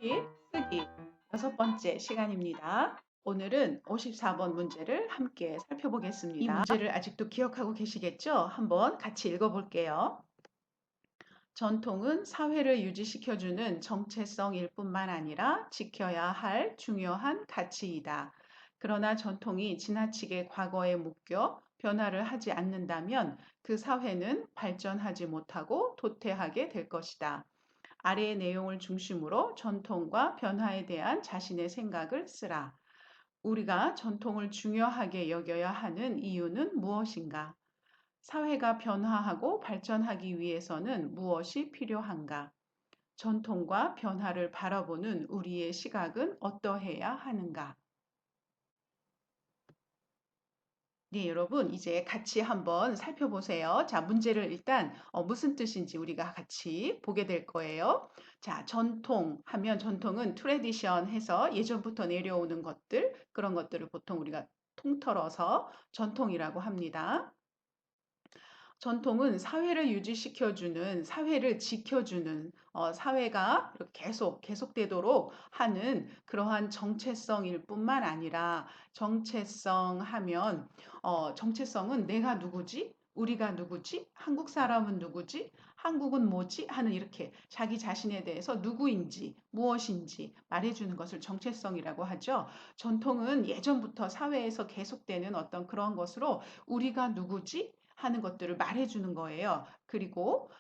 쓰기 6번째 시간입니다. 오늘은 54번 문제를 함께 살펴보겠습니다. 이 문제를 아직도 기억하고 계시겠죠? 한번 같이 읽어볼게요. 전통은 사회를 유지시켜주는 정체성일 뿐만 아니라 지켜야 할 중요한 가치이다. 그러나 전통이 지나치게 과거에 묶여 변화를 하지 않는다면 그 사회는 발전하지 못하고 도태하게 될 것이다. 아래의 내용을 중심으로 전통과 변화에 대한 자신의 생각을 쓰라. 우리가 전통을 중요하게 여겨야 하는 이유는 무엇인가? 사회가 변화하고 발전하기 위해서는 무엇이 필요한가? 전통과 변화를 바라보는 우리의 시각은 어떠해야 하는가? 네, 여러분, 이제 같이 한번 살펴보세요. 자, 문제를 일단 무슨 뜻인지 우리가 같이 보게 될 거예요. 자, 전통 하면 전통은 트레디션 해서 예전부터 내려오는 것들, 그런 것들을 보통 우리가 통틀어서 전통이라고 합니다. 전통은 사회를 유지시켜주는, 사회를 지켜주는, 사회가 계속되도록 하는 그러한 정체성일 뿐만 아니라 정체성 하면, 정체성은 내가 누구지? 우리가 누구지? 한국 사람은 누구지? 한국은 뭐지? 하는 이렇게 자기 자신에 대해서 누구인지, 무엇인지 말해주는 것을 정체성이라고 하죠. 전통은 예전부터 사회에서 계속되는 어떤 그런 것으로 우리가 누구지? 하는 것들을 말해주는 거예요. 그리고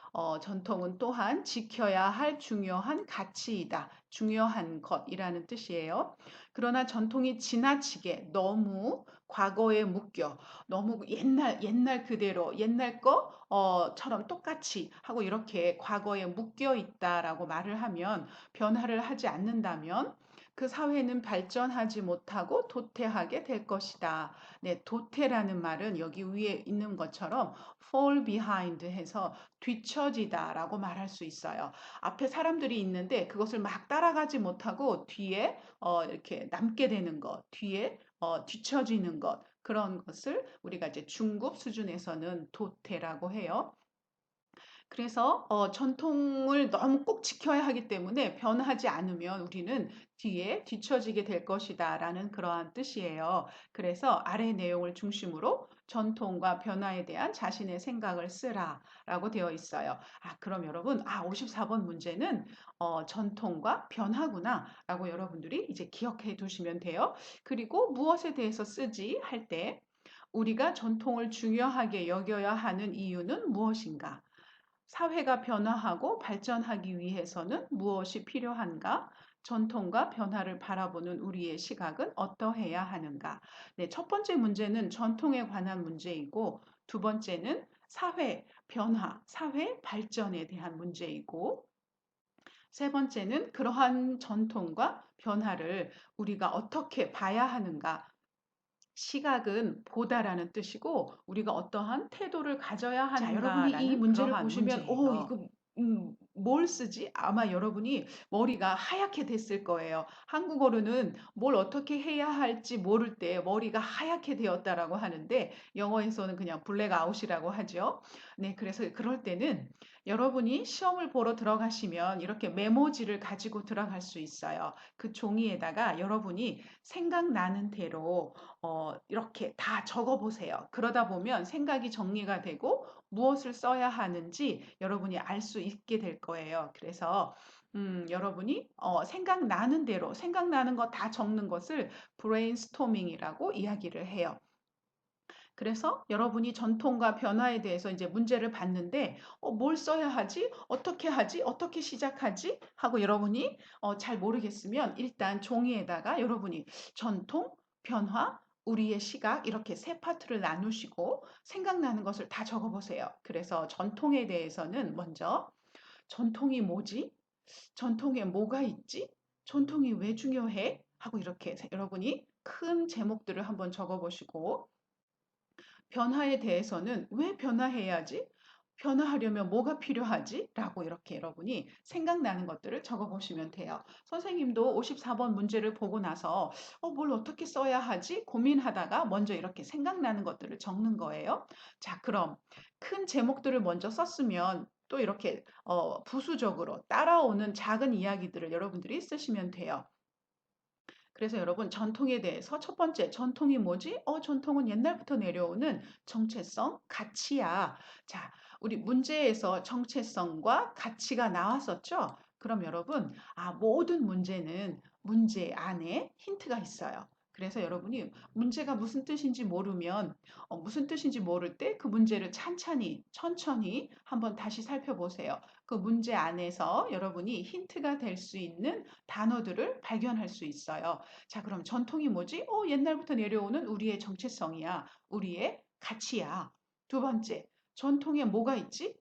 전통은 또한 지켜야 할 중요한 가치이다. 중요한 것이라는 뜻이에요. 그러나 전통이 지나치게 너무 과거에 묶여 너무 옛날 그대로 옛날 거처럼 똑같이 하고 이렇게 과거에 묶여 있다라고 말을 하면 변화를 하지 않는다면 그 사회는 발전하지 못하고 도태하게 될 것이다. 네, 도태라는 말은 여기 위에 있는 것처럼 fall behind 해서 뒤처지다라고 말할 수 있어요. 앞에 사람들이 있는데 그것을 막 따라가지 못하고 뒤에 이렇게 남게 되는 것, 뒤에 뒤처지는 것, 그런 것을 우리가 이제 중급 수준에서는 도태라고 해요. 그래서 전통을 너무 꼭 지켜야 하기 때문에 변하지 않으면 우리는 뒤에 뒤처지게 될 것이다라는 그러한 뜻이에요. 그래서 아래 내용을 중심으로 전통과 변화에 대한 자신의 생각을 쓰라라고 되어 있어요. 그럼 여러분, 54번 문제는 전통과 변화구나라고 여러분들이 이제 기억해 두시면 돼요. 그리고 무엇에 대해서 쓰지 할 때 우리가 전통을 중요하게 여겨야 하는 이유는 무엇인가? 사회가 변화하고 발전하기 위해서는 무엇이 필요한가? 전통과 변화를 바라보는 우리의 시각은 어떠해야 하는가? 네, 첫 번째 문제는 전통에 관한 문제이고, 두 번째는 사회 변화, 사회 발전에 대한 문제이고, 세 번째는 그러한 전통과 변화를 우리가 어떻게 봐야 하는가? 시각은 보다라는 뜻이고 우리가 어떠한 태도를 가져야 자, 여러분이 이 하는가라는 문제를 그러한 보시면 문제예요. 이거 뭘 쓰지? 아마 여러분이 머리가 하얗게 됐을 거예요. 한국어로는 뭘 어떻게 해야 할지 모를 때 머리가 하얗게 되었다라고 하는데 영어에서는 그냥 블랙 아웃이라고 하죠. 네, 그래서 그럴 때는 여러분이 시험을 보러 들어가시면 이렇게 메모지를 가지고 들어갈 수 있어요. 그 종이에다가 여러분이 생각나는 대로 이렇게 다 적어 보세요. 그러다 보면 생각이 정리가 되고 무엇을 써야 하는지 여러분이 알 수 있게 될 거예요. 그래서 여러분이 생각나는 대로 생각나는 거 다 적는 것을 브레인스토밍이라고 이야기를 해요. 그래서 여러분이 전통과 변화에 대해서 이제 문제를 봤는데 뭘 써야 하지? 어떻게 하지? 어떻게 시작하지? 하고 여러분이 잘 모르겠으면 일단 종이에다가 여러분이 전통, 변화, 우리의 시각 이렇게 세 파트를 나누시고 생각나는 것을 다 적어보세요. 그래서 전통에 대해서는 먼저 전통이 뭐지? 전통에 뭐가 있지? 전통이 왜 중요해? 하고 이렇게 여러분이 큰 제목들을 한번 적어보시고 변화에 대해서는 왜 변화해야지? 변화하려면 뭐가 필요하지? 라고 이렇게 여러분이 생각나는 것들을 적어 보시면 돼요. 선생님도 54번 문제를 보고 나서 뭘 어떻게 써야 하지? 고민하다가 먼저 이렇게 생각나는 것들을 적는 거예요. 자, 그럼 큰 제목들을 먼저 썼으면 또 이렇게 부수적으로 따라오는 작은 이야기들을 여러분들이 쓰시면 돼요. 그래서 여러분 전통에 대해서 첫 번째 전통이 뭐지? 전통은 옛날부터 내려오는 정체성, 가치야. 자, 우리 문제에서 정체성과 가치가 나왔었죠? 그럼 여러분, 모든 문제는 문제 안에 힌트가 있어요. 그래서 여러분이 문제가 무슨 뜻인지 모르면 무슨 뜻인지 모를 때 그 문제를 천천히 한번 다시 살펴보세요. 그 문제 안에서 여러분이 힌트가 될 수 있는 단어들을 발견할 수 있어요. 자, 그럼 전통이 뭐지? 옛날부터 내려오는 우리의 정체성이야. 우리의 가치야. 두 번째, 전통에 뭐가 있지?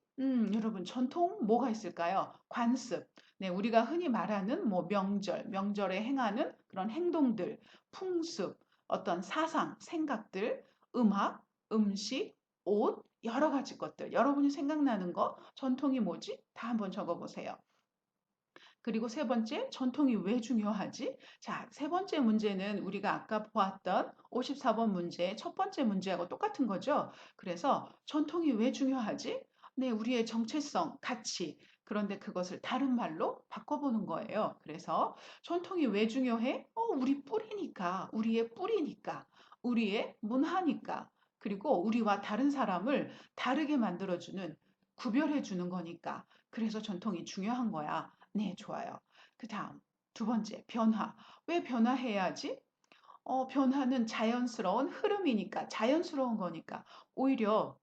여러분, 전통 뭐가 있을까요? 관습. 네, 우리가 흔히 말하는 뭐 명절에 행하는 그런 행동들, 풍습, 어떤 사상, 생각들, 음악, 음식, 옷, 여러 가지 것들. 여러분이 생각나는 거, 전통이 뭐지? 다 한번 적어보세요. 그리고 세 번째, 전통이 왜 중요하지? 자, 세 번째 문제는 우리가 아까 보았던 54번 문제, 첫 번째 문제하고 똑같은 거죠. 그래서 전통이 왜 중요하지? 네, 우리의 정체성, 가치. 그런데 그것을 다른 말로 바꿔보는 거예요. 그래서 전통이 왜 중요해? 우리 뿌리니까, 우리의 뿌리니까, 우리의 문화니까, 그리고 우리와 다른 사람을 다르게 만들어주는, 구별해주는 거니까. 그래서 전통이 중요한 거야. 네, 좋아요. 그 다음, 두 번째, 변화. 왜 변화해야지? 변화는 자연스러운 흐름이니까, 자연스러운 거니까. 오히려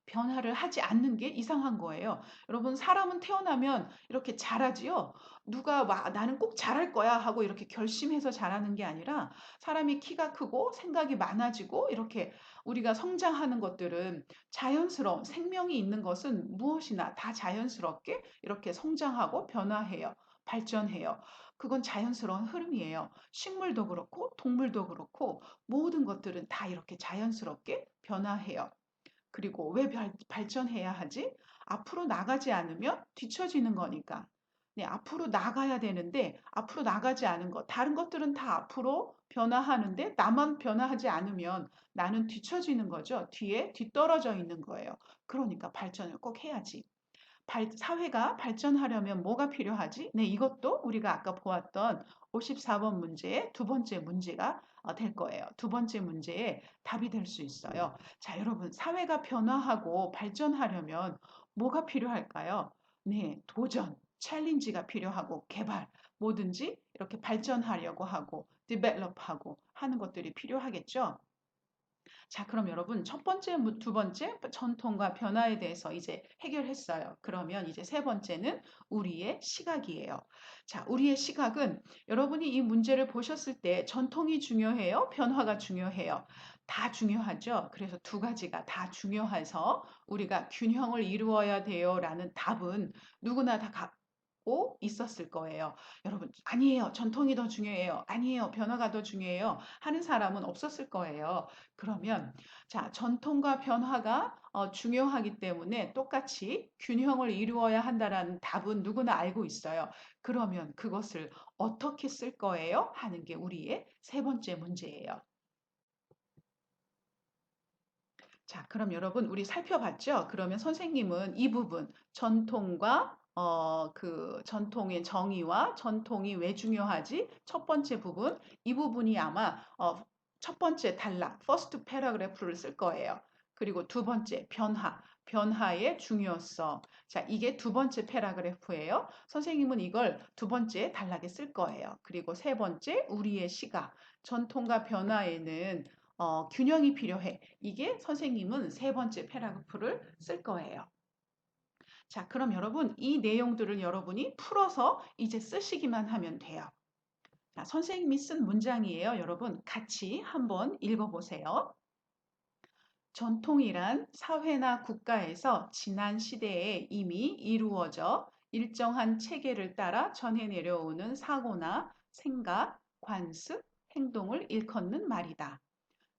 변화를 하지 않는 게 이상한 거예요. 여러분, 사람은 태어나면 이렇게 잘하지요? 누가 나는 꼭 잘할 거야 하고 이렇게 결심해서 잘하는 게 아니라 사람이 키가 크고 생각이 많아지고 이렇게 우리가 성장하는 것들은 자연스러운 생명이 있는 것은 무엇이나 다 자연스럽게 이렇게 성장하고 변화해요. 발전해요. 그건 자연스러운 흐름이에요. 식물도 그렇고 동물도 그렇고 모든 것들은 다 이렇게 자연스럽게 변화해요. 그리고 왜 발전해야 하지? 앞으로 나가지 않으면 뒤처지는 거니까. 네, 앞으로 나가야 되는데 앞으로 나가지 않은 것, 다른 것들은 다 앞으로 변화하는데 나만 변화하지 않으면 나는 뒤처지는 거죠. 뒤떨어져 있는 거예요. 그러니까 발전을 꼭 해야지. 사회가 발전하려면 뭐가 필요하지? 네, 이것도 우리가 아까 보았던 54번 문제의 두 번째 문제가 될 거예요. 두 번째 문제에 답이 될 수 있어요. 자, 여러분, 사회가 변화하고 발전하려면 뭐가 필요할까요? 네, 도전, 챌린지가 필요하고 개발, 뭐든지 이렇게 발전하려고 하고 디벨롭하고 하는 것들이 필요하겠죠. 자, 그럼 여러분 첫 번째, 두 번째 전통과 변화에 대해서 이제 해결했어요. 그러면 이제 세 번째는 우리의 시각이에요. 자, 우리의 시각은 여러분이 이 문제를 보셨을 때 전통이 중요해요? 변화가 중요해요? 다 중요하죠. 그래서 두 가지가 다 중요해서 우리가 균형을 이루어야 돼요라는 답은 누구나 다 갖고 있었을 거예요. 여러분, 아니에요. 전통이 더 중요해요. 아니에요. 변화가 더 중요해요. 하는 사람은 없었을 거예요. 그러면 자, 전통과 변화가 중요하기 때문에 똑같이 균형을 이루어야 한다라는 답은 누구나 알고 있어요. 그러면 그것을 어떻게 쓸 거예요? 하는 게 우리의 세 번째 문제예요. 자, 그럼 여러분 우리 살펴봤죠? 그러면 선생님은 이 부분 전통과 그 전통의 정의와 전통이 왜 중요하지? 첫 번째 부분, 이 부분이 아마 첫 번째 단락, first paragraph를 쓸 거예요. 그리고 두 번째 변화의 중요성. 자, 이게 두 번째 패러그래프예요. 선생님은 이걸 두 번째 단락에 쓸 거예요. 그리고 세 번째, 우리의 시각. 전통과 변화에는 균형이 필요해. 이게 선생님은 세 번째 패러그래프를 쓸 거예요. 자, 그럼 여러분 이 내용들을 여러분이 풀어서 이제 쓰시기만 하면 돼요. 자, 선생님이 쓴 문장이에요. 여러분 같이 한번 읽어보세요. 전통이란 사회나 국가에서 지난 시대에 이미 이루어져 일정한 체계를 따라 전해 내려오는 사고나 생각, 관습, 행동을 일컫는 말이다.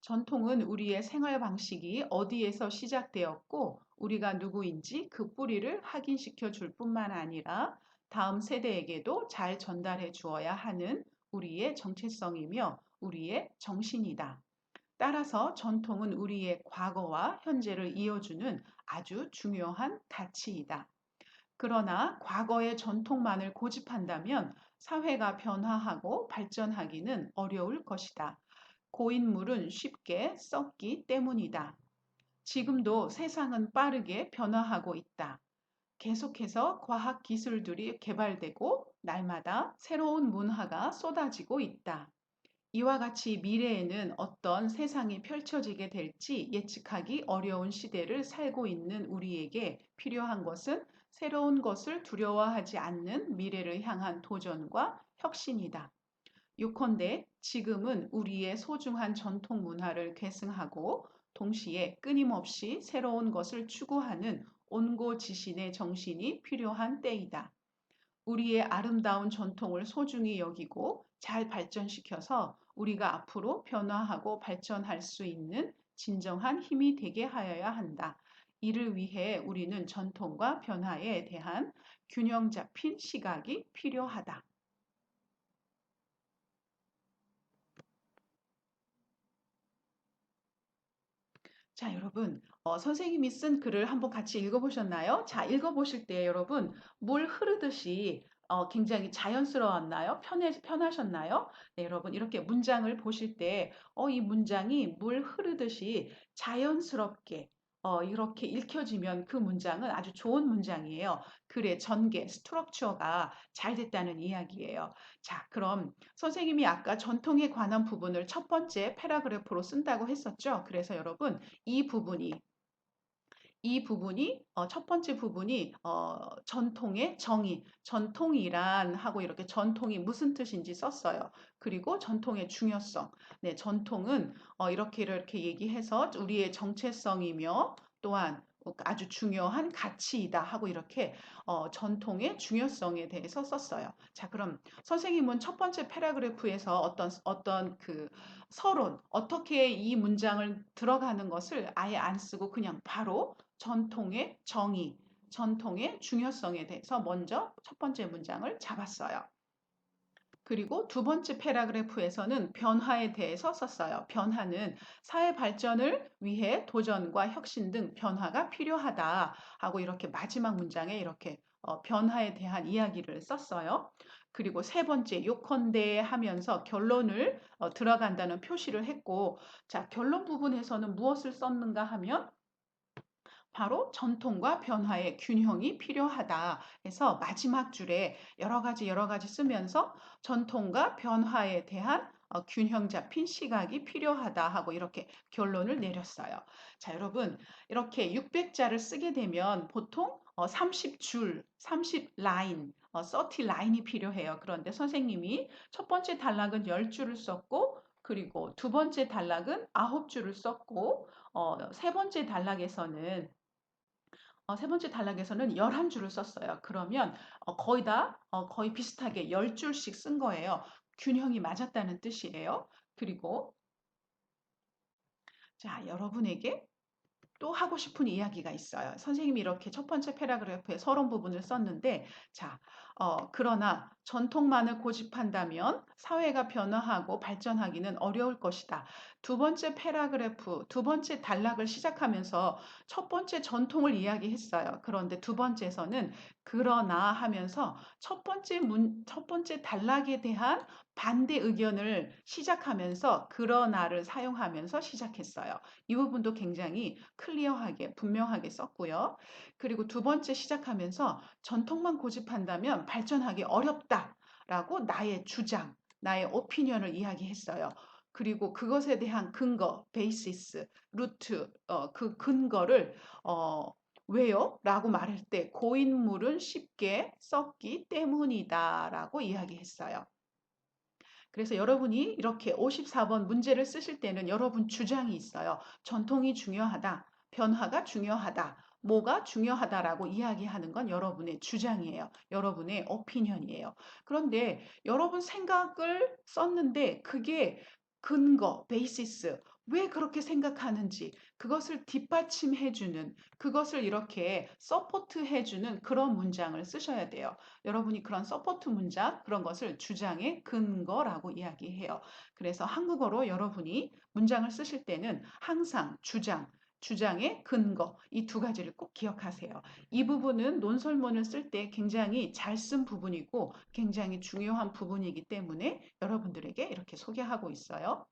전통은 우리의 생활 방식이 어디에서 시작되었고 우리가 누구인지 그 뿌리를 확인시켜 줄 뿐만 아니라 다음 세대에게도 잘 전달해 주어야 하는 우리의 정체성이며 우리의 정신이다. 따라서 전통은 우리의 과거와 현재를 이어주는 아주 중요한 가치이다. 그러나 과거의 전통만을 고집한다면 사회가 변화하고 발전하기는 어려울 것이다. 고인물은 쉽게 썩기 때문이다. 지금도 세상은 빠르게 변화하고 있다. 계속해서 과학 기술들이 개발되고 날마다 새로운 문화가 쏟아지고 있다. 이와 같이 미래에는 어떤 세상이 펼쳐지게 될지 예측하기 어려운 시대를 살고 있는 우리에게 필요한 것은 새로운 것을 두려워하지 않는 미래를 향한 도전과 혁신이다. 요컨대 지금은 우리의 소중한 전통 문화를 계승하고 동시에 끊임없이 새로운 것을 추구하는 온고지신의 정신이 필요한 때이다. 우리의 아름다운 전통을 소중히 여기고 잘 발전시켜서 우리가 앞으로 변화하고 발전할 수 있는 진정한 힘이 되게 하여야 한다. 이를 위해 우리는 전통과 변화에 대한 균형 잡힌 시각이 필요하다. 자, 여러분, 선생님이 쓴 글을 한번 같이 읽어보셨나요? 자, 읽어보실 때 여러분, 물 흐르듯이 굉장히 자연스러웠나요? 편하셨나요? 네, 여러분, 이렇게 문장을 보실 때, 이 문장이 물 흐르듯이 자연스럽게 이렇게 읽혀지면 그 문장은 아주 좋은 문장이에요. 글의 전개, 스트럭처가 잘 됐다는 이야기예요. 자, 그럼 선생님이 아까 전통에 관한 부분을 첫 번째 패러그래프로 쓴다고 했었죠. 그래서 여러분, 이 부분이 첫 번째 부분이 전통의 정의, 전통이란 하고 이렇게 전통이 무슨 뜻인지 썼어요. 그리고 전통의 중요성. 네, 전통은 이렇게 얘기해서 우리의 정체성이며 또한 아주 중요한 가치이다 하고 이렇게 전통의 중요성에 대해서 썼어요. 자, 그럼 선생님은 첫 번째 패러그래프에서 어떤 그 서론, 어떻게 이 문장을 들어가는 것을 아예 안 쓰고 그냥 바로 전통의 정의, 전통의 중요성에 대해서 먼저 첫 번째 문장을 잡았어요. 그리고 두 번째 패러그래프에서는 변화에 대해서 썼어요. 변화는 사회 발전을 위해 도전과 혁신 등 변화가 필요하다 하고 이렇게 마지막 문장에 이렇게 변화에 대한 이야기를 썼어요. 그리고 세 번째 요컨대 하면서 결론을 들어간다는 표시를 했고, 자, 결론 부분에서는 무엇을 썼는가 하면 바로 전통과 변화의 균형이 필요하다 해서 마지막 줄에 여러 가지 쓰면서 전통과 변화에 대한 균형 잡힌 시각이 필요하다 하고 이렇게 결론을 내렸어요. 자, 여러분, 이렇게 600자를 쓰게 되면 보통 30줄, 30라인, 30라인이 필요해요. 그런데 선생님이 첫 번째 단락은 10줄을 썼고, 그리고 두 번째 단락은 9줄을 썼고, 세 번째 단락에서는 세 번째 단락에서는 11줄을 썼어요. 그러면 거의 비슷하게 10줄씩 쓴 거예요. 균형이 맞았다는 뜻이에요. 그리고 자, 여러분에게 또 하고 싶은 이야기가 있어요. 선생님이 이렇게 첫 번째 패러그래프에 서론 부분을 썼는데, 자, 그러나 전통만을 고집한다면 사회가 변화하고 발전하기는 어려울 것이다. 두 번째 패러그래프, 두 번째 단락을 시작하면서 첫 번째 전통을 이야기했어요. 그런데 두 번째에서는 그러나 하면서 첫 번째 단락에 대한 반대 의견을 시작하면서 그러나를 사용하면서 시작했어요. 이 부분도 굉장히 클리어하게 분명하게 썼고요. 그리고 두 번째 시작하면서 전통만 고집한다면 발전하기 어렵다라고 나의 주장, 나의 오피니언을 이야기했어요. 그리고 그것에 대한 근거, 베이시스, 루트, 그 근거를 왜요? 라고 말할 때 고인물은 쉽게 썩기 때문이다라고 이야기했어요. 그래서 여러분이 이렇게 54번 문제를 쓰실 때는 여러분 주장이 있어요. 전통이 중요하다. 변화가 중요하다. 뭐가 중요하다라고 이야기하는 건 여러분의 주장이에요. 여러분의 오피니언이에요. 그런데 여러분 생각을 썼는데 그게 근거, 베이시스, 왜 그렇게 생각하는지 그것을 뒷받침해주는 그것을 이렇게 서포트해주는 그런 문장을 쓰셔야 돼요. 여러분이 그런 서포트 문장, 그런 것을 주장의 근거라고 이야기해요. 그래서 한국어로 여러분이 문장을 쓰실 때는 항상 주장, 주장의 근거, 이 두 가지를 꼭 기억하세요. 이 부분은 논설문을 쓸 때 굉장히 잘 쓴 부분이고 굉장히 중요한 부분이기 때문에 여러분들에게 이렇게 소개하고 있어요.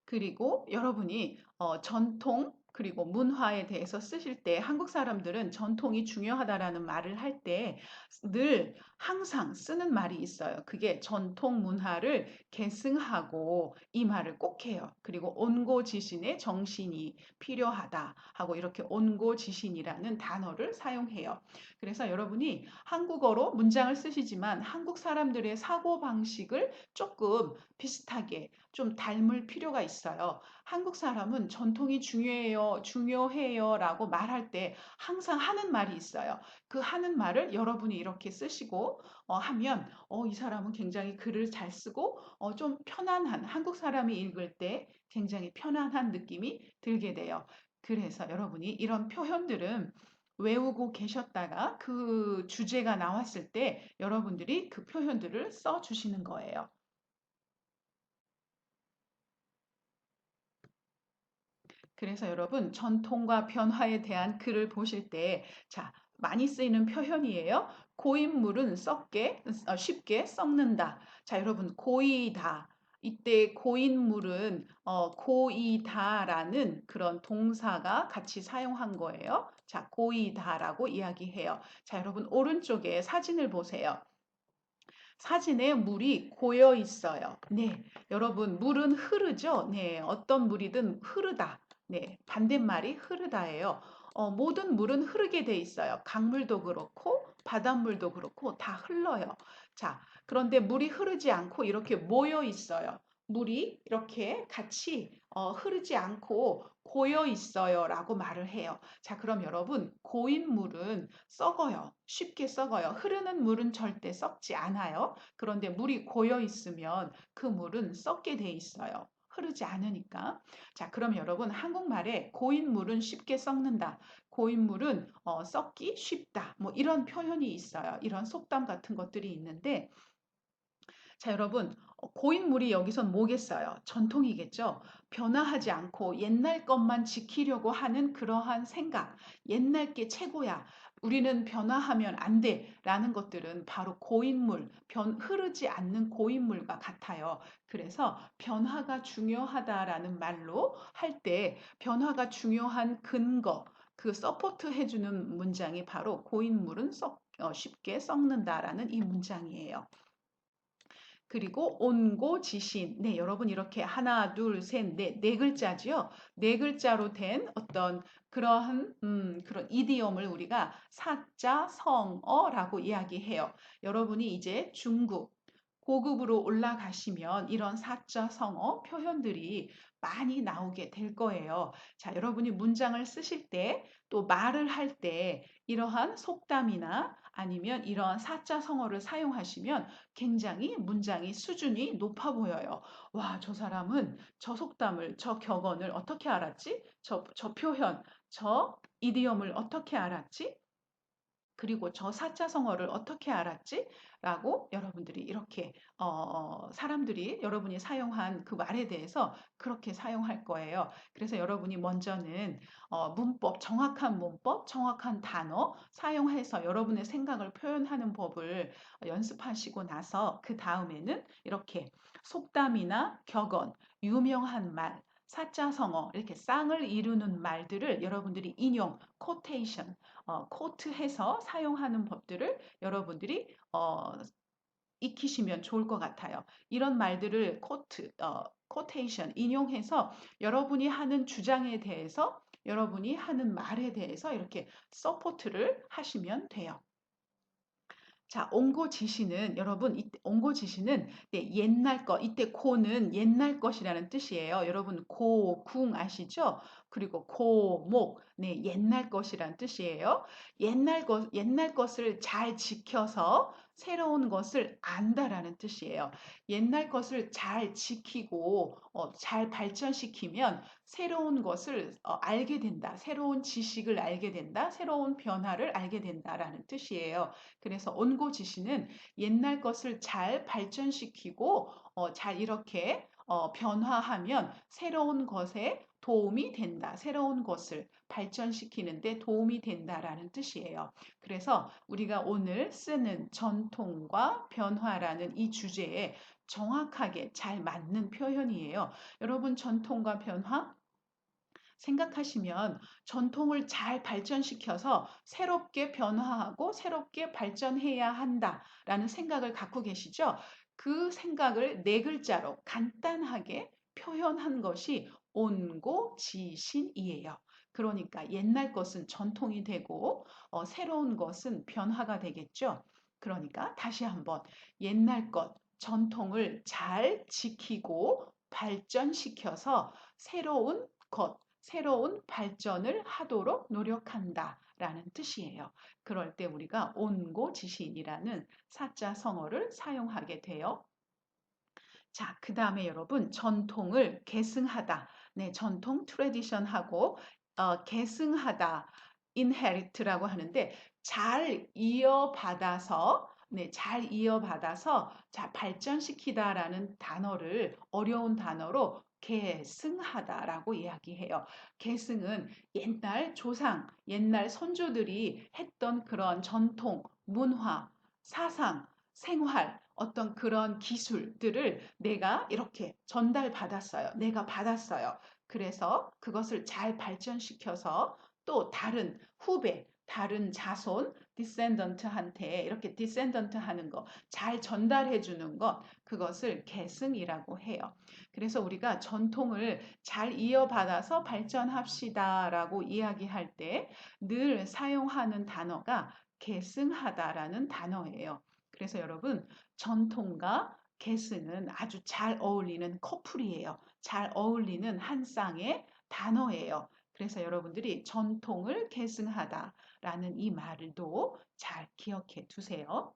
그리고 여러분이 전통 그리고 문화에 대해서 쓰실 때 한국 사람들은 전통이 중요하다라는 말을 할 때 늘 항상 쓰는 말이 있어요. 그게 전통 문화를 계승하고 이 말을 꼭 해요. 그리고 온고지신의 정신이 필요하다 하고 이렇게 온고지신이라는 단어를 사용해요. 그래서 여러분이 한국어로 문장을 쓰시지만 한국 사람들의 사고방식을 조금 비슷하게 좀 닮을 필요가 있어요. 한국 사람은 전통이 중요해요 라고 말할 때 항상 하는 말이 있어요. 그 하는 말을 여러분이 이렇게 쓰시고 하면 이 사람은 굉장히 글을 잘 쓰고 좀 편안한 한국 사람이 읽을 때 굉장히 편안한 느낌이 들게 돼요. 그래서 여러분이 이런 표현들은 외우고 계셨다가 그 주제가 나왔을 때 여러분들이 그 표현들을 써 주시는 거예요. 그래서 여러분 전통과 변화에 대한 글을 보실 때 자, 많이 쓰이는 표현이에요. 고인물은 쉽게 썩는다. 자, 여러분 고이다. 이때 고인물은 고이다라는 그런 동사가 같이 사용한 거예요. 자, 고이다라고 이야기해요. 자, 여러분 오른쪽에 사진을 보세요. 사진에 물이 고여 있어요. 네, 여러분 물은 흐르죠? 네, 어떤 물이든 흐르다. 네, 반대말이 흐르다예요. 모든 물은 흐르게 돼 있어요. 강물도 그렇고 바닷물도 그렇고 다 흘러요. 자, 그런데 물이 흐르지 않고 이렇게 모여 있어요. 물이 이렇게 같이 흐르지 않고 고여 있어요라고 말을 해요. 자, 그럼 여러분 고인 물은 썩어요. 쉽게 썩어요. 흐르는 물은 절대 썩지 않아요. 그런데 물이 고여 있으면 그 물은 썩게 돼 있어요. 흐르지 않으니까. 자, 그럼 여러분 한국말에 고인물은 쉽게 썩는다. 고인물은 썩기 쉽다. 뭐 이런 표현이 있어요. 이런 속담 같은 것들이 있는데 자, 여러분, 고인물이 여기선 뭐겠어요? 전통이겠죠? 변화하지 않고 옛날 것만 지키려고 하는 그러한 생각, 옛날 게 최고야. 우리는 변화하면 안 돼. 라는 것들은 바로 고인물, 흐르지 않는 고인물과 같아요. 그래서 변화가 중요하다라는 말로 할 때 변화가 중요한 근거, 그 서포트 해주는 문장이 바로 고인물은 쉽게 썩는다라는 이 문장이에요. 그리고 온고지신. 네, 여러분 이렇게 하나, 둘, 셋, 넷, 네 글자지요. 네 글자로 된 어떤 그런 이디엄을 우리가 사자 성어라고 이야기해요. 여러분이 이제 중급 고급으로 올라가시면 이런 사자 성어 표현들이 많이 나오게 될 거예요. 자, 여러분이 문장을 쓰실 때 또 말을 할 때 이러한 속담이나 아니면 이러한 사자 성어를 사용하시면 굉장히 문장이 수준이 높아 보여요. 와, 저 사람은 저 속담을, 저 격언을 어떻게 알았지? 저 표현, 저 이디엄을 어떻게 알았지? 그리고 저 사자성어를 어떻게 알았지? 라고 여러분들이 이렇게 사람들이 여러분이 사용한 그 말에 대해서 그렇게 사용할 거예요. 그래서 여러분이 먼저는 정확한 문법, 정확한 단어 사용해서 여러분의 생각을 표현하는 법을 연습하시고 나서 그 다음에는 이렇게 속담이나 격언, 유명한 말, 사자성어 이렇게 쌍을 이루는 말들을 여러분들이 코테이션 코트해서 사용하는 법들을 여러분들이 익히시면 좋을 것 같아요. 이런 말들을 코테이션, 인용해서 여러분이 하는 주장에 대해서 여러분이 하는 말에 대해서 이렇게 서포트를 하시면 돼요. 자, 옹고지시는 여러분 옹고지시는 네, 옛날 것 이때 고는 옛날 것이라는 뜻이에요. 여러분 고궁 아시죠? 그리고 고목 네, 옛날 것이란 뜻이에요. 옛날 것을 잘 지켜서 새로운 것을 안다라는 뜻이에요. 옛날 것을 잘 지키고 잘 발전시키면 새로운 것을 알게 된다. 새로운 지식을 알게 된다. 새로운 변화를 알게 된다라는 뜻이에요. 그래서 온고지시는 옛날 것을 잘 발전시키고 잘 이렇게 변화하면 새로운 것에 도움이 된다. 새로운 것을 발전시키는데 도움이 된다라는 뜻이에요. 그래서 우리가 오늘 쓰는 전통과 변화라는 이 주제에 정확하게 잘 맞는 표현이에요. 여러분, 전통과 변화 생각하시면 전통을 잘 발전시켜서 새롭게 변화하고 새롭게 발전해야 한다라는 생각을 갖고 계시죠? 그 생각을 네 글자로 간단하게 표현한 것이 온고지신이에요. 그러니까 옛날 것은 전통이 되고 새로운 것은 변화가 되겠죠. 그러니까 다시 한번 옛날 것, 전통을 잘 지키고 발전시켜서 새로운 것, 새로운 발전을 하도록 노력한다 라는 뜻이에요. 그럴 때 우리가 온고지신이라는 사자성어를 사용하게 돼요. 자, 그 다음에 여러분, 전통을 계승하다. 네, 전통, 트레디션하고 계승하다, inherit라고 하는데 잘 이어받아서 네, 잘 이어받아서 자, 발전시키다라는 단어를 어려운 단어로 계승하다라고 이야기해요. 계승은 옛날 조상, 옛날 선조들이 했던 그런 전통, 문화, 사상, 생활, 어떤 그런 기술들을 내가 이렇게 전달받았어요. 내가 받았어요. 그래서 그것을 잘 발전시켜서 또 다른 후배, 다른 자손, 디센던트한테 이렇게 디센던트 하는 거, 잘 전달해 주는 것, 그것을 계승이라고 해요. 그래서 우리가 전통을 잘 이어받아서 발전합시다라고 이야기할 때 늘 사용하는 단어가 계승하다라는 단어예요. 그래서 여러분, 전통과 계승은 아주 잘 어울리는 커플이에요. 잘 어울리는 한 쌍의 단어예요. 그래서 여러분들이 전통을 계승하다라는 이 말도 잘 기억해 두세요.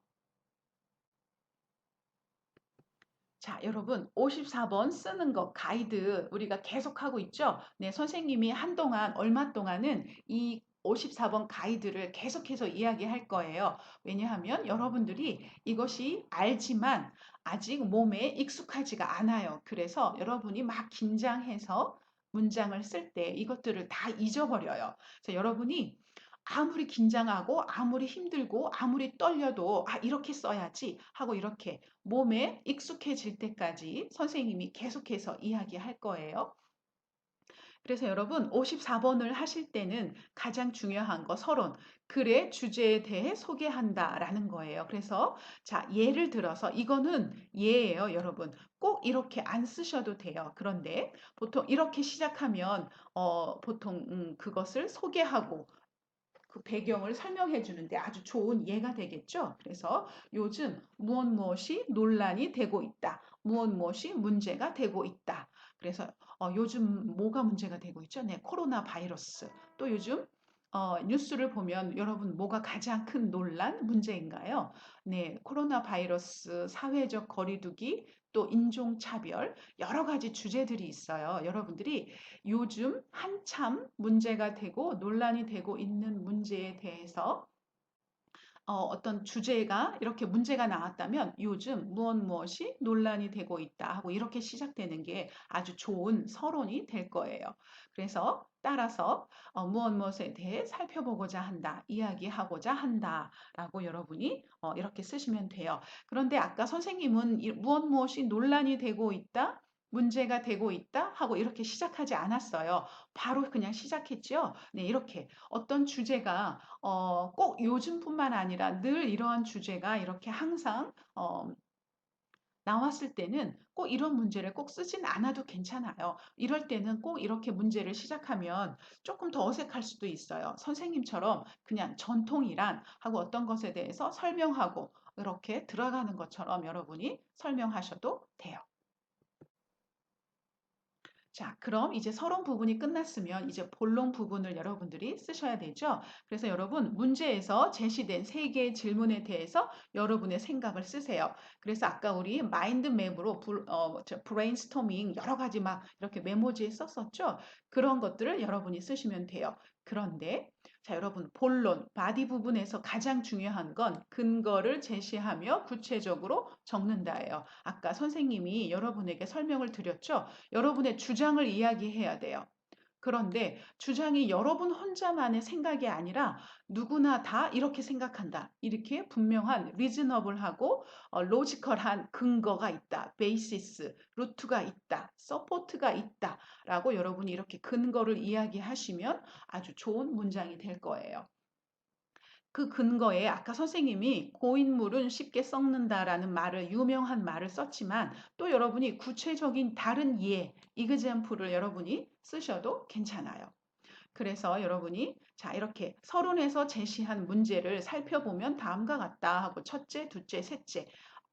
자, 여러분, 54번 쓰는 거 가이드 우리가 계속하고 있죠? 네, 선생님이 한동안, 얼마 동안은 이 54번 가이드를 계속해서 이야기할 거예요. 왜냐하면 여러분들이 이것이 알지만 아직 몸에 익숙하지가 않아요. 그래서 여러분이 막 긴장해서 문장을 쓸 때 이것들을 다 잊어버려요. 그래서 여러분이 아무리 긴장하고 아무리 힘들고 아무리 떨려도 아, 이렇게 써야지 하고 이렇게 몸에 익숙해질 때까지 선생님이 계속해서 이야기할 거예요. 그래서 여러분 54번을 하실 때는 가장 중요한 거 서론, 글의 주제에 대해 소개한다라는 거예요. 그래서 자, 예를 들어서 이거는 예예요, 여러분. 꼭 이렇게 안 쓰셔도 돼요. 그런데 보통 이렇게 시작하면 보통 그것을 소개하고 그 배경을 설명해 주는데 아주 좋은 예가 되겠죠. 그래서 요즘 무엇 무엇이 논란이 되고 있다. 무엇 무엇이 문제가 되고 있다. 그래서 요즘 뭐가 문제가 되고 있죠? 네, 코로나 바이러스. 또 요즘 뉴스를 보면 여러분 뭐가 가장 큰 논란 문제인가요? 네, 코로나 바이러스, 사회적 거리두기, 또 인종차별, 여러 가지 주제들이 있어요. 여러분들이 요즘 한참 문제가 되고 논란이 되고 있는 문제에 대해서 어떤 주제가 이렇게 문제가 나왔다면 요즘 무엇 무엇이 논란이 되고 있다 하고 이렇게 시작되는 게 아주 좋은 서론이 될 거예요. 그래서 따라서 무엇 무엇에 대해 살펴보고자 한다, 이야기하고자 한다라고 여러분이 이렇게 쓰시면 돼요. 그런데 아까 선생님은 무엇 무엇이 논란이 되고 있다, 문제가 되고 있다 하고 이렇게 시작하지 않았어요. 바로 그냥 시작했죠. 네, 이렇게 어떤 주제가 꼭 요즘뿐만 아니라 늘 이러한 주제가 이렇게 항상 나왔을 때는 꼭 이런 문제를 꼭 쓰진 않아도 괜찮아요. 이럴 때는 꼭 이렇게 문제를 시작하면 조금 더 어색할 수도 있어요. 선생님처럼 그냥 전통이란 하고 어떤 것에 대해서 설명하고 이렇게 들어가는 것처럼 여러분이 설명하셔도 돼요. 자, 그럼 이제 서론 부분이 끝났으면 이제 본론 부분을 여러분들이 쓰셔야 되죠. 그래서 여러분 문제에서 제시된 세 개의 질문에 대해서 여러분의 생각을 쓰세요. 그래서 아까 우리 마인드 맵으로 브레인스토밍 여러 가지 막 이렇게 메모지에 썼었죠. 그런 것들을 여러분이 쓰시면 돼요. 그런데 자, 여러분 본론, 바디 부분에서 가장 중요한 건 근거를 제시하며 구체적으로 적는다예요. 아까 선생님이 여러분에게 설명을 드렸죠. 여러분의 주장을 이야기해야 돼요. 그런데 주장이 여러분 혼자만의 생각이 아니라 누구나 다 이렇게 생각한다. 이렇게 분명한 리즈너블하고 로지컬한 근거가 있다. 베이시스, 루트가 있다. 서포트가 있다. 라고 여러분이 이렇게 근거를 이야기하시면 아주 좋은 문장이 될 거예요. 그 근거에 아까 선생님이 고인물은 쉽게 썩는다라는 말을 유명한 말을 썼지만 또 여러분이 구체적인 다른 예, example을 여러분이 쓰셔도 괜찮아요. 그래서 여러분이 자 이렇게 서론에서 제시한 문제를 살펴보면 다음과 같다 하고 첫째, 둘째, 셋째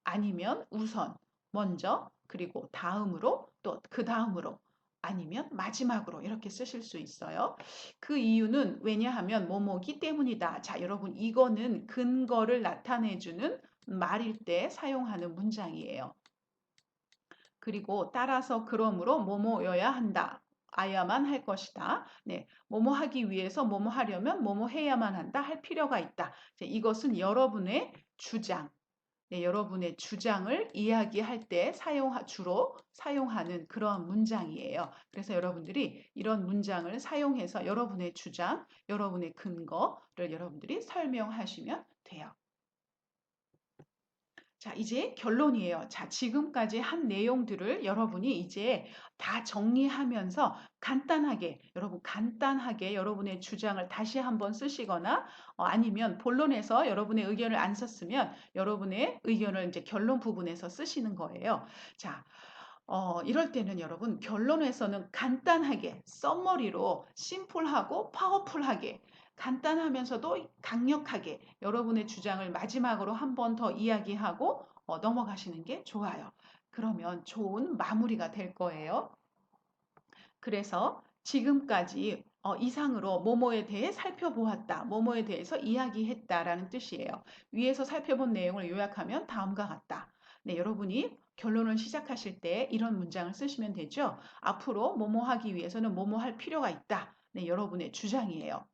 아니면 우선, 먼저, 그리고 다음으로 또 그 다음으로 아니면 마지막으로 이렇게 쓰실 수 있어요. 그 이유는 왜냐하면 뭐뭐기 때문이다. 자, 여러분 이거는 근거를 나타내주는 말일 때 사용하는 문장이에요. 그리고 따라서 그러므로 뭐뭐여야 한다. 아야만 할 것이다. 네, 뭐뭐 하기 위해서 뭐뭐 하려면 뭐뭐 해야만 한다. 할 필요가 있다. 이것은 여러분의 주장, 네, 여러분의 주장을 이야기할 때 주로 사용하는 그런 문장이에요. 그래서 여러분들이 이런 문장을 사용해서 여러분의 주장, 여러분의 근거를 여러분들이 설명하시면 돼요. 자, 이제 결론이에요. 자, 지금까지 한 내용들을 여러분이 이제 다 정리하면서 간단하게 여러분의 주장을 다시 한번 쓰시거나 아니면 본론에서 여러분의 의견을 안 썼으면 여러분의 의견을 이제 결론 부분에서 쓰시는 거예요. 자, 이럴 때는 여러분 결론에서는 간단하게 써머리로 심플하고 파워풀하게 간단하면서도 강력하게 여러분의 주장을 마지막으로 한 번 더 이야기하고 넘어가시는 게 좋아요. 그러면 좋은 마무리가 될 거예요. 그래서 지금까지 이상으로 뭐뭐에 대해 살펴보았다. 뭐뭐에 대해서 이야기했다라는 뜻이에요. 위에서 살펴본 내용을 요약하면 다음과 같다. 네, 여러분이 결론을 시작하실 때 이런 문장을 쓰시면 되죠. 앞으로 뭐뭐 하기 위해서는 뭐뭐 할 필요가 있다. 네, 여러분의 주장이에요.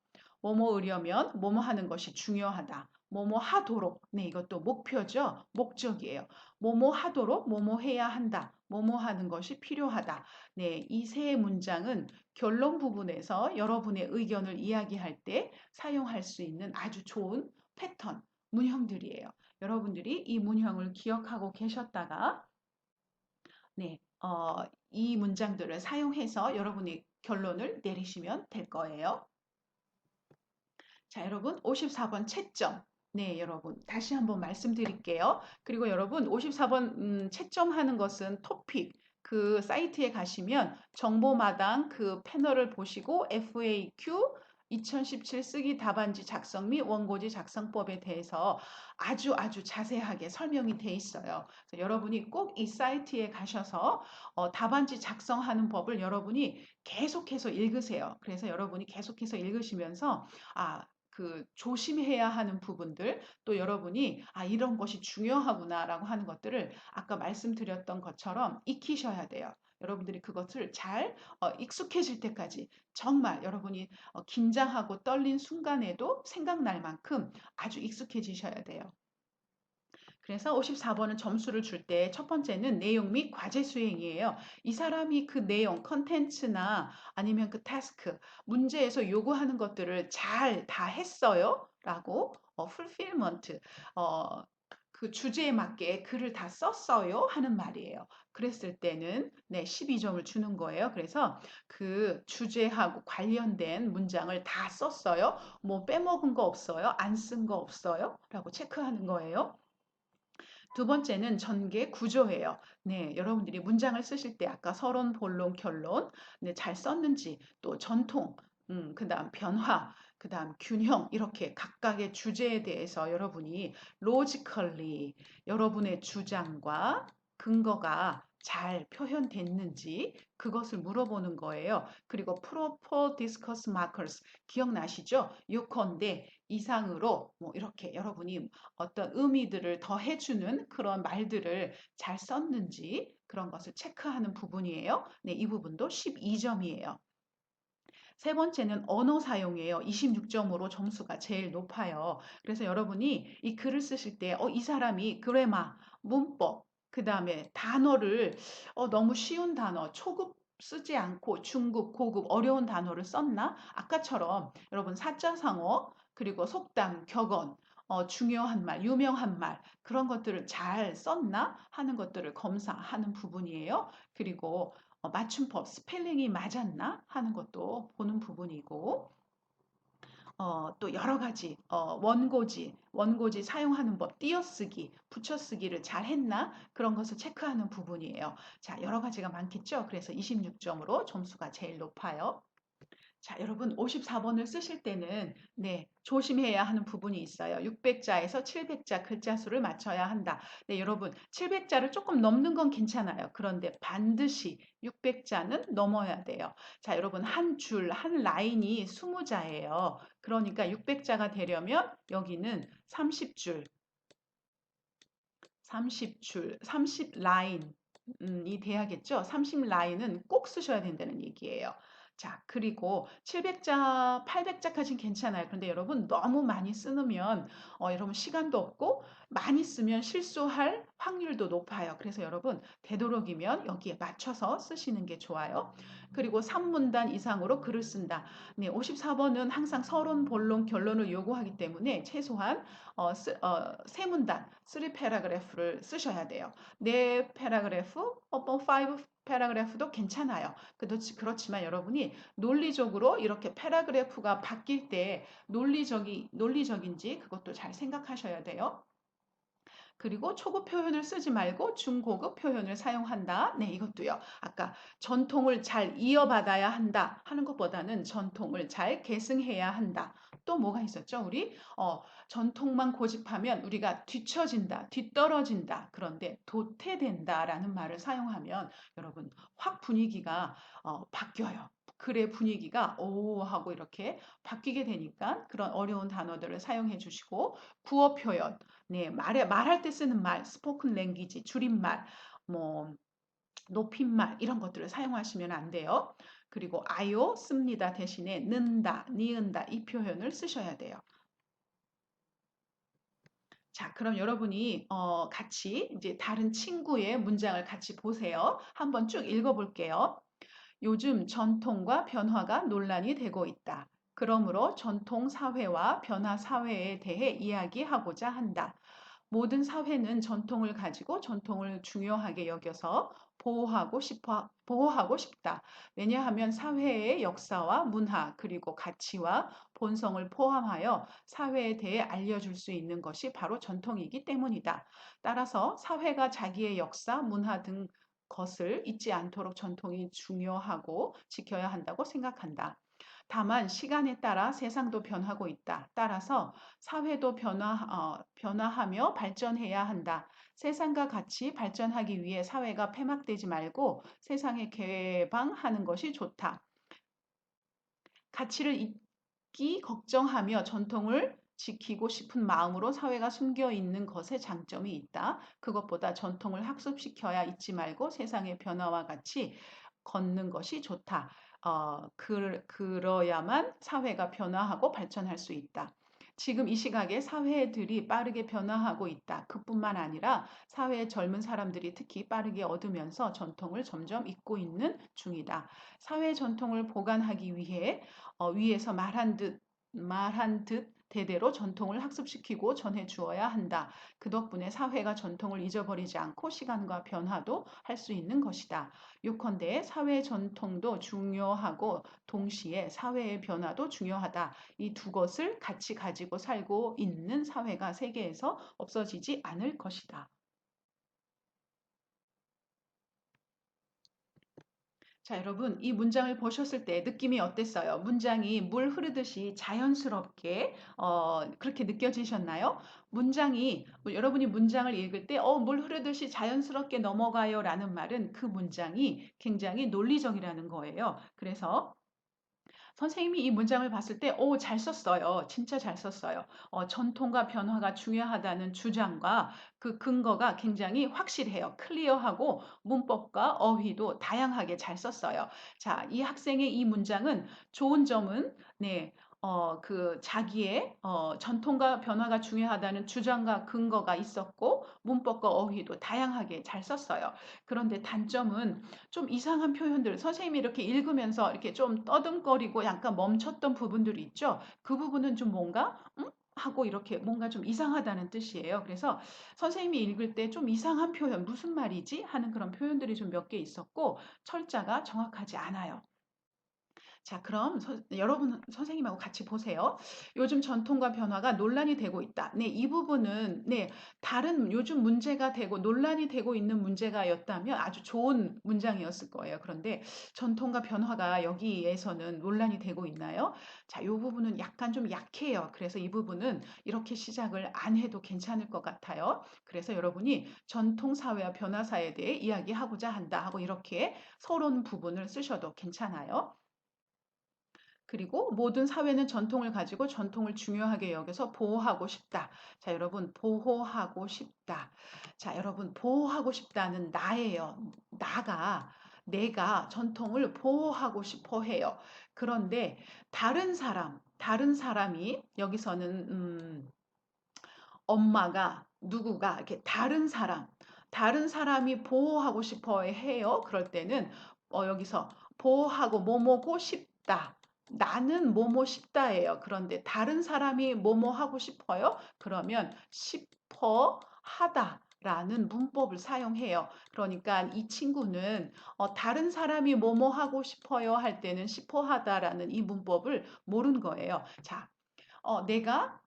뭐뭐으려면 뭐뭐 하는 것이 중요하다. 뭐뭐 하도록. 네, 이것도 목표죠. 목적이에요. 뭐뭐 하도록 뭐뭐 해야 한다. 뭐뭐 하는 것이 필요하다. 네, 이 세 문장은 결론 부분에서 여러분의 의견을 이야기할 때 사용할 수 있는 아주 좋은 패턴, 문형들이에요. 여러분들이 이 문형을 기억하고 계셨다가 네, 이 문장들을 사용해서 여러분의 결론을 내리시면 될 거예요. 자, 여러분 54번 채점. 네, 여러분 다시 한번 말씀드릴게요. 그리고 여러분 54번 채점하는 것은 토픽 그 사이트에 가시면 정보마당 그 패널을 보시고 FAQ 2017 쓰기 답안지 작성 및 원고지 작성법에 대해서 아주 자세하게 설명이 돼 있어요. 그래서 여러분이 꼭 이 사이트에 가셔서 답안지 작성하는 법을 여러분이 계속해서 읽으세요. 그래서 여러분이 계속해서 읽으시면서 그 조심해야 하는 부분들 또 여러분이 이런 것이 중요하구나라고 하는 것들을 아까 말씀드렸던 것처럼 익히셔야 돼요. 여러분들이 그것을 잘 익숙해질 때까지 정말 여러분이 긴장하고 떨린 순간에도 생각날 만큼 아주 익숙해지셔야 돼요. 그래서 54번은 점수를 줄 때 첫 번째는 내용 및 과제 수행이에요. 이 사람이 그 내용, 컨텐츠나 아니면 그 타스크, 문제에서 요구하는 것들을 잘 다 했어요? 라고 fulfillment, 그 주제에 맞게 글을 다 썼어요? 하는 말이에요. 그랬을 때는 네, 12점을 주는 거예요. 그래서 그 주제하고 관련된 문장을 다 썼어요? 뭐 빼먹은 거 없어요? 안 쓴 거 없어요? 라고 체크하는 거예요. 두 번째는 전개 구조예요. 네, 여러분들이 문장을 쓰실 때 아까 서론, 본론, 결론 네, 잘 썼는지 또 전통, 그다음 변화, 그다음 균형 이렇게 각각의 주제에 대해서 여러분이 logically 여러분의 주장과 근거가 잘 표현됐는지 그것을 물어보는 거예요. 그리고 proper discuss markers 기억나시죠? 요컨대 이상으로 뭐 이렇게 여러분이 어떤 의미들을 더해주는 그런 말들을 잘 썼는지 그런 것을 체크하는 부분이에요. 네, 이 부분도 12점이에요. 세 번째는 언어 사용이에요. 26점으로 점수가 제일 높아요. 그래서 여러분이 이 글을 쓰실 때, 이 사람이 그래마, 문법, 그 다음에 단어를 너무 쉬운 단어, 초급 쓰지 않고 중급, 고급, 어려운 단어를 썼나? 아까처럼 여러분 사자성어, 그리고 속담, 격언, 중요한 말, 유명한 말, 그런 것들을 잘 썼나 하는 것들을 검사하는 부분이에요. 그리고 맞춤법, 스펠링이 맞았나 하는 것도 보는 부분이고, 또 여러 가지 원고지 사용하는 법, 띄어쓰기, 붙여쓰기를 잘 했나 그런 것을 체크하는 부분이에요. 자, 여러 가지가 많겠죠. 그래서 26점으로 점수가 제일 높아요. 자, 여러분 54번을 쓰실 때는 조심해야 하는 부분이 있어요. 600자에서 700자 글자 수를 맞춰야 한다. 네, 여러분 700자를 조금 넘는 건 괜찮아요. 그런데 반드시 600자는 넘어야 돼요. 자, 여러분 한 줄, 한 라인이 20자예요. 그러니까 600자가 되려면 여기는 30줄, 30라인 이 돼야겠죠? 30라인은 꼭 쓰셔야 된다는 얘기예요. 자, 그리고 700자, 800자까지는 괜찮아요. 그런데 여러분 너무 많이 쓰면 여러분 시간도 없고 많이 쓰면 실수할 확률도 높아요. 그래서 여러분 되도록이면 여기에 맞춰서 쓰시는 게 좋아요. 그리고 3문단 이상으로 글을 쓴다. 네, 54번은 항상 서론, 본론, 결론을 요구하기 때문에 최소한 3문단, 3패러그래프를 쓰셔야 돼요. 4패러그래프, 뭐 5패러그래프도 괜찮아요. 그렇지만 여러분이 논리적으로 이렇게 패러그래프가 바뀔 때 논리적인지 그것도 잘 생각하셔야 돼요. 그리고 초급 표현을 쓰지 말고 중고급 표현을 사용한다. 네, 이것도요. 아까 전통을 잘 이어받아야 한다 하는 것보다는 전통을 잘 계승해야 한다. 또 뭐가 있었죠? 우리 전통만 고집하면 우리가 뒤처진다, 뒤떨어진다. 그런데 도태된다라는 말을 사용하면 여러분 확 분위기가 바뀌어요. 글의 분위기가 오 하고 이렇게 바뀌게 되니까 그런 어려운 단어들을 사용해 주시고 구어 표현 네, 말할 때 쓰는 말, 스포큰 랭귀지, 줄임말, 뭐, 높임말, 이런 것들을 사용하시면 안 돼요. 그리고 아요, 씁니다 대신에 는다, 니은다, 이 표현을 쓰셔야 돼요. 자, 그럼 여러분이 같이 이제 다른 친구의 문장을 같이 보세요. 한번 쭉 읽어볼게요. 요즘 전통과 변화가 논란이 되고 있다. 그러므로 전통 사회와 변화 사회에 대해 이야기하고자 한다. 모든 사회는 전통을 가지고 전통을 중요하게 여겨서 보호하고 싶다. 왜냐하면 사회의 역사와 문화, 그리고 가치와 본성을 포함하여 사회에 대해 알려줄 수 있는 것이 바로 전통이기 때문이다. 따라서 사회가 자기의 역사, 문화 등 것을 잊지 않도록 전통이 중요하고 지켜야 한다고 생각한다. 다만 시간에 따라 세상도 변하고 있다. 따라서 사회도 변화하며 발전해야 한다. 세상과 같이 발전하기 위해 사회가 폐막되지 말고 세상에 개방하는 것이 좋다. 가치를 잊기 걱정하며 전통을 지키고 싶은 마음으로 사회가 숨겨 있는 것에 장점이 있다. 그것보다 전통을 학습시켜야 잊지 말고 세상의 변화와 같이 걷는 것이 좋다. 그러야만 사회가 변화하고 발전할 수 있다. 지금 이 시각에 사회들이 빠르게 변화하고 있다. 그뿐만 아니라 사회의 젊은 사람들이 특히 빠르게 얻으면서 전통을 점점 잊고 있는 중이다. 사회 전통을 보관하기 위해 위에서 말한 듯 대대로 전통을 학습시키고 전해 주어야 한다. 그 덕분에 사회가 전통을 잊어버리지 않고 시간과 변화도 할 수 있는 것이다. 요컨대 사회 전통도 중요하고 동시에 사회의 변화도 중요하다. 이 두 것을 같이 가지고 살고 있는 사회가 세계에서 없어지지 않을 것이다. 자, 여러분, 이 문장을 보셨을 때 느낌이 어땠어요? 문장이 물 흐르듯이 자연스럽게 그렇게 느껴지셨나요? 여러분이 문장을 읽을 때 물 흐르듯이 자연스럽게 넘어가요라는 말은 그 문장이 굉장히 논리적이라는 거예요. 그래서 선생님이 이 문장을 봤을 때, 오, 잘 썼어요. 진짜 잘 썼어요. 전통과 변화가 중요하다는 주장과 그 근거가 굉장히 확실해요. 클리어하고 문법과 어휘도 다양하게 잘 썼어요. 자, 이 학생의 이 문장은 좋은 점은, 네, 그 자기의 전통과 변화가 중요하다는 주장과 근거가 있었고 문법과 어휘도 다양하게 잘 썼어요. 그런데 단점은 좀 이상한 표현들, 선생님이 이렇게 읽으면서 이렇게 좀 떠듬거리고 약간 멈췄던 부분들이 있죠. 그 부분은 좀 뭔가 하고 이렇게 뭔가 좀 이상하다는 뜻이에요. 그래서 선생님이 읽을 때 좀 이상한 표현, 무슨 말이지? 하는 그런 표현들이 좀 몇 개 있었고 철자가 정확하지 않아요. 자, 그럼 여러분 선생님하고 같이 보세요. 요즘 전통과 변화가 논란이 되고 있다. 네, 이 부분은 네, 다른 요즘 문제가 되고 논란이 되고 있는 문제가였다면 아주 좋은 문장이었을 거예요. 그런데 전통과 변화가 여기에서는 논란이 되고 있나요? 자, 이 부분은 약간 좀 약해요. 그래서 이 부분은 이렇게 시작을 안 해도 괜찮을 것 같아요. 그래서 여러분이 전통 사회와 변화 사회에 대해 이야기하고자 한다 하고 이렇게 서론 부분을 쓰셔도 괜찮아요. 그리고 모든 사회는 전통을 가지고 전통을 중요하게 여겨서 보호하고 싶다. 자, 여러분, 보호하고 싶다. 자, 여러분, 보호하고 싶다는 나예요. 내가 전통을 보호하고 싶어 해요. 그런데 다른 사람이 여기서는, 엄마가 누구가 이렇게 다른 사람이 보호하고 싶어 해요. 그럴 때는 여기서 보호하고 뭐뭐고 싶다. 나는 뭐뭐 싶다예요. 그런데 다른 사람이 뭐뭐 하고 싶어요. 그러면 싶어 하다라는 문법을 사용해요. 그러니까 이 친구는 다른 사람이 뭐뭐 하고 싶어요 할 때는 싶어 하다라는 이 문법을 모른 거예요. 자, 내가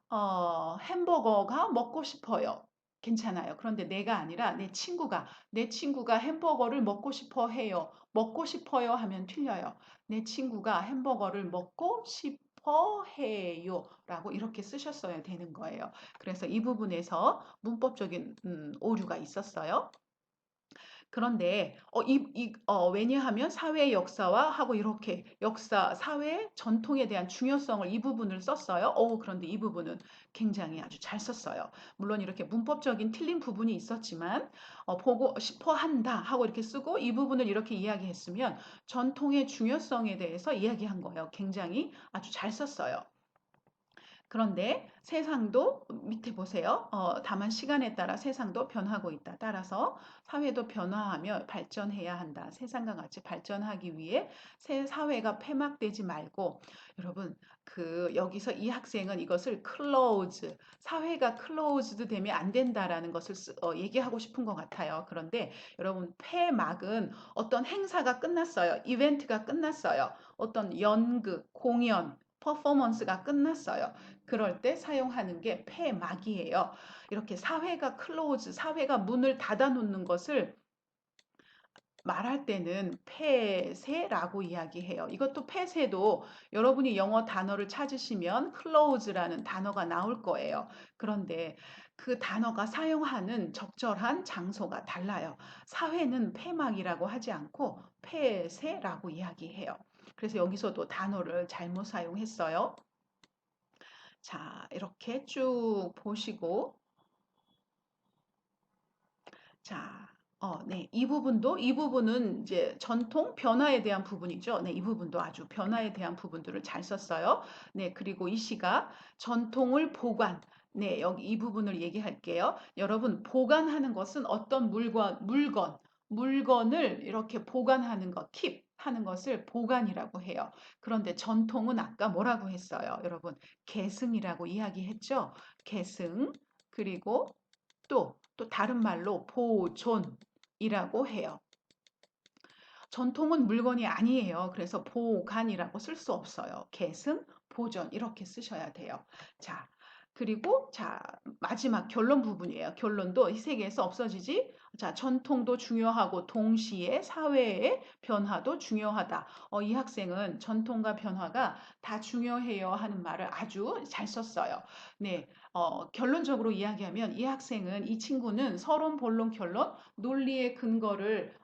햄버거가 먹고 싶어요. 괜찮아요. 그런데 내가 아니라 내 친구가 햄버거를 먹고 싶어 해요. 먹고 싶어요 하면 틀려요. 내 친구가 햄버거를 먹고 싶어 해요. 라고 이렇게 쓰셨어야 되는 거예요. 그래서 이 부분에서 문법적인 오류가 있었어요. 그런데 왜냐하면 사회의 역사와 하고 이렇게 사회 전통에 대한 중요성을 이 부분을 썼어요. 그런데 이 부분은 굉장히 아주 잘 썼어요. 물론 이렇게 문법적인 틀린 부분이 있었지만 보고 싶어 한다 하고 이렇게 쓰고 이 부분을 이렇게 이야기했으면 전통의 중요성에 대해서 이야기한 거예요. 굉장히 아주 잘 썼어요. 그런데 세상도 밑에 보세요. 다만 시간에 따라 세상도 변하고 있다. 따라서 사회도 변화하며 발전해야 한다. 세상과 같이 발전하기 위해 새 사회가 폐막되지 말고 여러분 여기서 이 학생은 이것을 사회가 클로즈드 되면 안 된다라는 것을 얘기하고 싶은 것 같아요. 그런데 여러분 폐막은 어떤 행사가 끝났어요. 이벤트가 끝났어요. 어떤 연극, 공연, 퍼포먼스가 끝났어요. 그럴 때 사용하는 게 폐막이에요. 이렇게 사회가 문을 닫아 놓는 것을 말할 때는 폐쇄라고 이야기해요. 이것도 폐쇄도 여러분이 영어 단어를 찾으시면 close라는 단어가 나올 거예요. 그런데 그 단어가 사용하는 적절한 장소가 달라요. 사회는 폐막이라고 하지 않고 폐쇄라고 이야기해요. 그래서 여기서도 단어를 잘못 사용했어요. 자, 이렇게 쭉 보시고, 자, 네. 이 부분은 이제 전통 변화에 대한 부분이죠. 네, 이 부분도 아주 변화에 대한 부분들을 잘 썼어요. 네, 그리고 이 시가 전통을 보관. 네, 여기 이 부분을 얘기할게요. 여러분, 보관하는 것은 어떤 물건을 이렇게 보관하는 것, keep 하는 것을 보관이라고 해요. 그런데 전통은 아까 뭐라고 했어요? 여러분, 계승이라고 이야기했죠? 계승. 그리고 또 다른 말로 보존이라고 해요. 전통은 물건이 아니에요. 그래서 보관이라고 쓸 수 없어요. 계승, 보존 이렇게 쓰셔야 돼요. 자, 그리고 자, 마지막 결론 부분이에요. 결론도 이 세계에서 없어지지. 자, 전통도 중요하고 동시에 사회의 변화도 중요하다. 이 학생은 전통과 변화가 다 중요해요 하는 말을 아주 잘 썼어요. 네, 결론적으로 이야기하면 이 친구는 서론, 본론, 결론, 논리의 근거를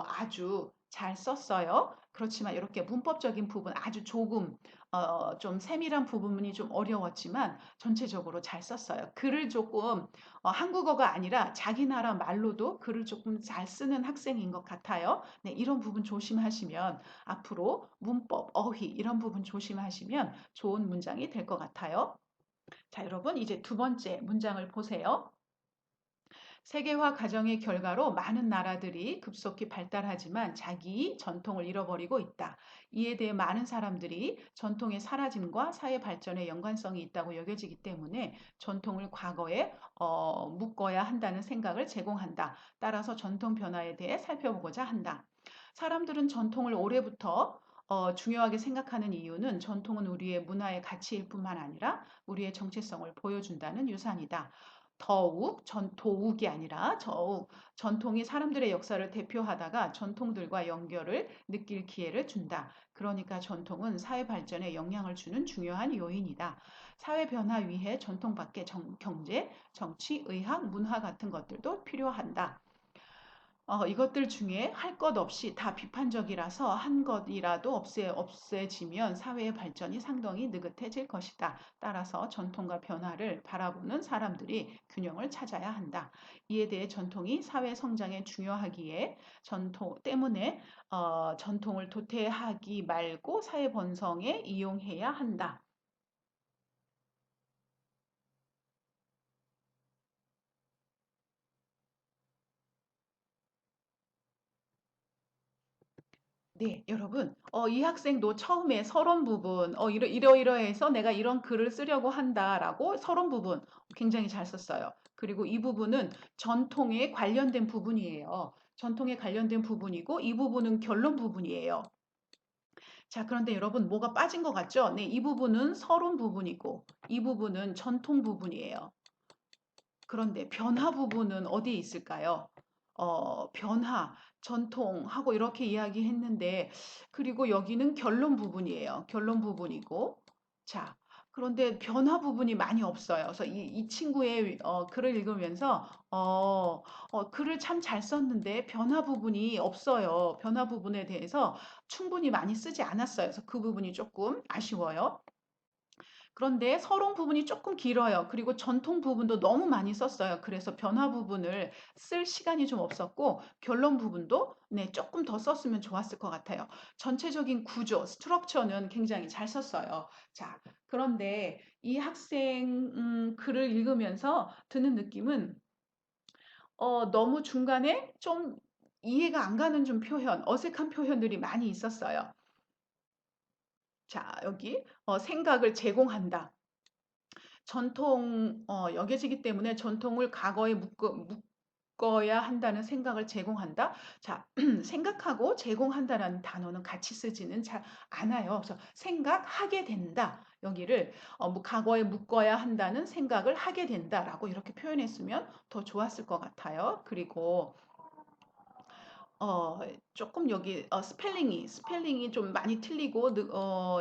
아주 잘 썼어요. 그렇지만 이렇게 문법적인 부분 아주 조금 좀 세밀한 부분이 좀 어려웠지만 전체적으로 잘 썼어요. 글을 조금 한국어가 아니라 자기 나라 말로도 글을 조금 잘 쓰는 학생인 것 같아요. 네, 이런 부분 조심하시면 앞으로 문법, 어휘 이런 부분 조심하시면 좋은 문장이 될 것 같아요. 자, 여러분 이제 두 번째 문장을 보세요. 세계화 과정의 결과로 많은 나라들이 급속히 발달하지만 자기 전통을 잃어버리고 있다. 이에 대해 많은 사람들이 전통의 사라짐과 사회 발전에 연관성이 있다고 여겨지기 때문에 전통을 과거에 묶어야 한다는 생각을 제공한다. 따라서 전통 변화에 대해 살펴보고자 한다. 사람들은 전통을 오래부터 중요하게 생각하는 이유는 전통은 우리의 문화의 가치일 뿐만 아니라 우리의 정체성을 보여준다는 유산이다. 도욱이 아니라 더욱 전통이 사람들의 역사를 대표하다가 전통들과 연결을 느낄 기회를 준다. 그러니까 전통은 사회 발전에 영향을 주는 중요한 요인이다. 사회 변화 위해 전통 밖에 경제, 정치, 의학, 문화 같은 것들도 필요한다. 이것들 중에 할 것 없이 다 비판적이라서 한 것이라도 없애지면 사회의 발전이 상당히 느긋해질 것이다. 따라서 전통과 변화를 바라보는 사람들이 균형을 찾아야 한다. 이에 대해 전통이 사회 성장에 중요하기에 전통 때문에 전통을 도태하기 말고 사회 번성에 이용해야 한다. 네, 여러분, 이 학생도 처음에 서론 부분, 이러이러해서 내가 이런 글을 쓰려고 한다라고 서론 부분 굉장히 잘 썼어요. 그리고 이 부분은 전통에 관련된 부분이에요. 전통에 관련된 부분이고, 이 부분은 결론 부분이에요. 자, 그런데 여러분, 뭐가 빠진 것 같죠? 네, 이 부분은 서론 부분이고, 이 부분은 전통 부분이에요. 그런데 변화 부분은 어디에 있을까요? 변화, 전통하고 이렇게 이야기했는데, 그리고 여기는 결론 부분이에요. 결론 부분이고. 자, 그런데 변화 부분이 많이 없어요. 그래서 이 친구의 글을 읽으면서, 글을 참 잘 썼는데 변화 부분이 없어요. 변화 부분에 대해서 충분히 많이 쓰지 않았어요. 그래서 그 부분이 조금 아쉬워요. 그런데 서론 부분이 조금 길어요. 그리고 전통 부분도 너무 많이 썼어요. 그래서 변화 부분을 쓸 시간이 좀 없었고 결론 부분도 네, 조금 더 썼으면 좋았을 것 같아요. 전체적인 구조, 스트럭처는 굉장히 잘 썼어요. 자, 그런데 이 학생 글을 읽으면서 드는 느낌은 너무 중간에 좀 이해가 안 가는 좀 표현, 어색한 표현들이 많이 있었어요. 자, 여기 생각을 제공한다. 여겨지기 때문에 전통을 과거에 묶어야 한다는 생각을 제공한다. 자, 생각하고 제공한다라는 단어는 같이 쓰지는 잘 않아요. 그래서 생각하게 된다. 여기를 과거에 묶어야 한다는 생각을 하게 된다라고 이렇게 표현했으면 더 좋았을 것 같아요. 그리고 어, 조금 여기 스펠링이 좀 많이 틀리고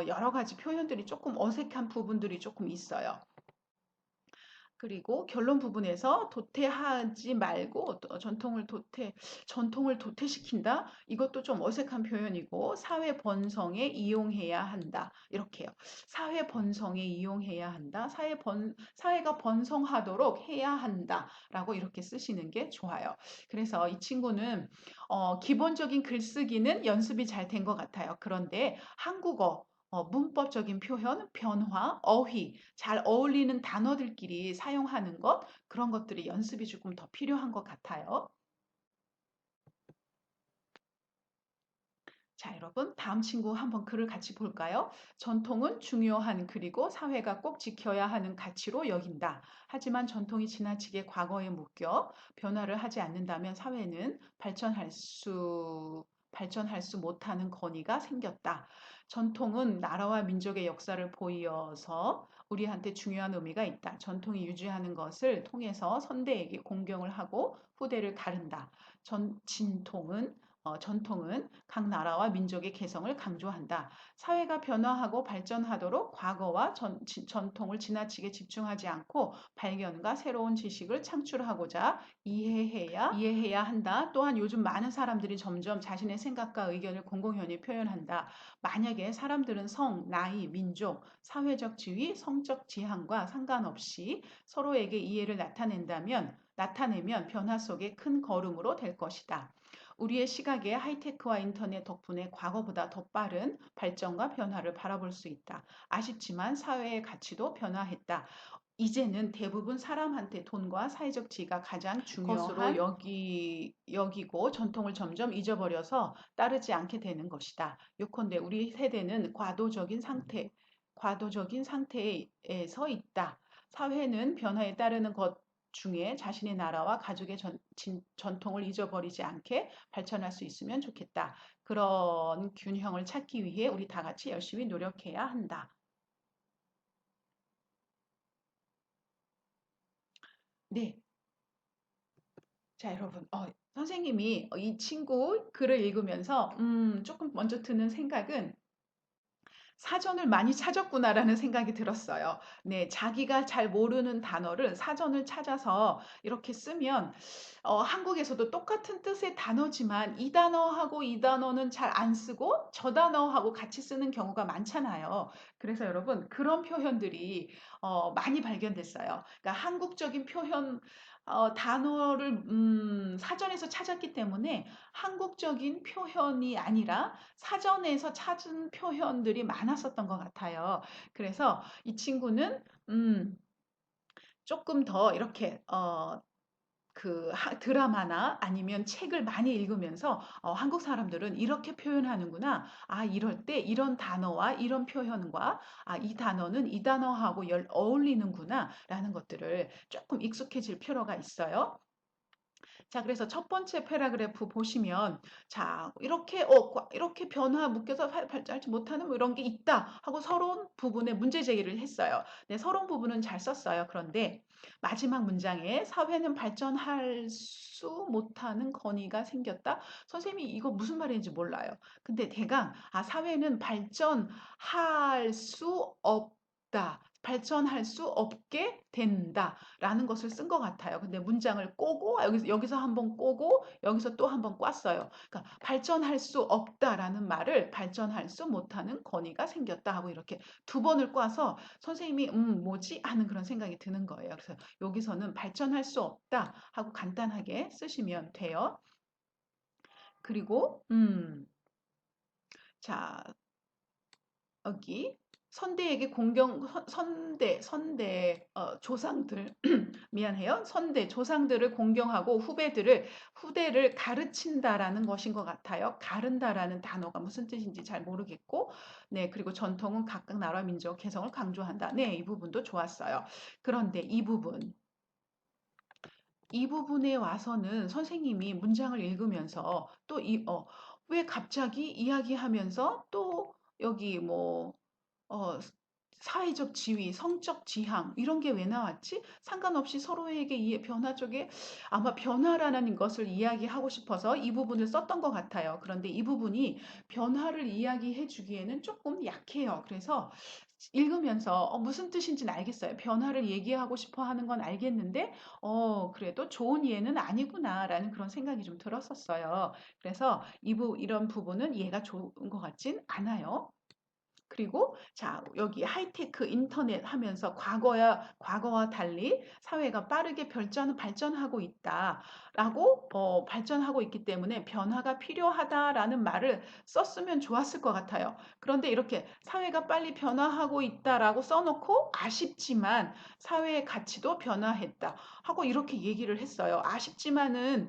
여러 가지 표현들이 조금 어색한 부분들이 조금 있어요. 그리고 결론 부분에서 도태하지 말고 전통을 도태시킨다? 이것도 좀 어색한 표현이고 사회 번성에 이용해야 한다. 이렇게요. 사회 번성에 이용해야 한다. 사회가 번성하도록 해야 한다라고 이렇게 쓰시는 게 좋아요. 그래서 이 친구는 기본적인 글쓰기는 연습이 잘 된 것 같아요. 그런데 한국어 문법적인 표현, 변화, 어휘, 잘 어울리는 단어들끼리 사용하는 것, 그런 것들이 연습이 조금 더 필요한 것 같아요. 자, 여러분, 다음 친구 한번 글을 같이 볼까요? 전통은 중요한 그리고 사회가 꼭 지켜야 하는 가치로 여긴다. 하지만 전통이 지나치게 과거에 묶여 변화를 하지 않는다면 사회는 발전할 수 못하는 건의가 생겼다. 전통은 나라와 민족의 역사를 보이어서 우리한테 중요한 의미가 있다. 전통이 유지하는 것을 통해서 선대에게 공경을 하고 후대를 가른다. 진통은 전통은 각 나라와 민족의 개성을 강조한다. 사회가 변화하고 발전하도록 과거와 전통을 지나치게 집중하지 않고 발견과 새로운 지식을 창출하고자 이해해야 한다. 또한 요즘 많은 사람들이 점점 자신의 생각과 의견을 공공연히 표현한다. 만약에 사람들은 성, 나이, 민족, 사회적 지위, 성적 지향과 상관없이 서로에게 이해를 나타내면 변화 속의 큰 걸음으로 될 것이다. 우리의 시각에 하이테크와 인터넷 덕분에 과거보다 더 빠른 발전과 변화를 바라볼 수 있다. 아쉽지만 사회의 가치도 변화했다. 이제는 대부분 사람한테 돈과 사회적 지위가 가장 중요한 것으로 여기고 전통을 점점 잊어버려서 따르지 않게 되는 것이다. 요컨대 우리 세대는 과도적인 상태에서 있다. 사회는 변화에 따르는 것 중에 자신의 나라와 가족의 전통을 잊어버리지 않게 발전할 수 있으면 좋겠다. 그런 균형을 찾기 위해 우리 다 같이 열심히 노력해야 한다. 네. 자, 여러분, 선생님이 이 친구 글을 읽으면서, 조금 먼저 드는 생각은 사전을 많이 찾았구나라는 생각이 들었어요. 네, 자기가 잘 모르는 단어를 사전을 찾아서 이렇게 쓰면 한국에서도 똑같은 뜻의 단어지만 이 단어하고 이 단어는 잘 안 쓰고 저 단어하고 같이 쓰는 경우가 많잖아요. 그래서 여러분 그런 표현들이 많이 발견됐어요. 그러니까 한국적인 표현 단어를 사전에서 찾았기 때문에 한국적인 표현이 아니라 사전에서 찾은 표현들이 많았었던 것 같아요. 그래서 이 친구는 조금 더 이렇게 드라마나 아니면 책을 많이 읽으면서 한국 사람들은 이렇게 표현하는구나. 아, 이럴 때 이런 단어와 이런 표현과 이 단어는 이 단어하고 어울리는구나. 라는 것들을 조금 익숙해질 필요가 있어요. 자, 그래서 첫 번째 패러그래프 보시면, 자, 이렇게 변화 묶여서 발전하지 못하는 뭐 이런 게 있다 하고 서론 부분에 문제 제기를 했어요. 네, 서론 부분은 잘 썼어요. 그런데 마지막 문장에 사회는 발전할 수 못하는 건의가 생겼다. 선생님이 이거 무슨 말인지 몰라요. 근데 대강, 사회는 발전할 수 없다. 발전할 수 없게 된다. 라는 것을 쓴 것 같아요. 근데 문장을 꼬고 여기서 한번 꼬고 여기서 또 한번 꽈어요. 그러니까 발전할 수 없다라는 말을 발전할 수 못하는 건의가 생겼다 하고 이렇게 두 번을 꽈서 선생님이 뭐지 하는 그런 생각이 드는 거예요. 그래서 여기서는 발전할 수 없다 하고 간단하게 쓰시면 돼요. 그리고 자, 여기 선대에게 조상들 미안해요. 조상들을 공경하고 후대를 가르친다라는 것인 것 같아요. 가른다라는 단어가 무슨 뜻인지 잘 모르겠고, 네, 그리고 전통은 각각 나라 민족 개성을 강조한다. 네, 이 부분도 좋았어요. 그런데 이 부분에 와서는 선생님이 문장을 읽으면서 왜 갑자기 이야기하면서 또 여기 어, 사회적 지위, 성적 지향 이런 게 왜 나왔지? 상관없이 서로에게 변화 쪽에 아마 변화라는 것을 이야기하고 싶어서 이 부분을 썼던 것 같아요. 그런데 이 부분이 변화를 이야기해 주기에는 조금 약해요. 그래서 읽으면서 무슨 뜻인지는 알겠어요. 변화를 얘기하고 싶어 하는 건 알겠는데 그래도 좋은 이해는 아니구나라는 그런 생각이 좀 들었었어요. 그래서 이런 부분은 이해가 좋은 것 같진 않아요. 그리고 자, 여기 하이테크 인터넷 하면서 과거와 달리 사회가 빠르게 발전하고 있다라고 발전하고 있기 때문에 변화가 필요하다라는 말을 썼으면 좋았을 것 같아요. 그런데 이렇게 사회가 빨리 변화하고 있다라고 써놓고 아쉽지만 사회의 가치도 변화했다 하고 이렇게 얘기를 했어요. 아쉽지만은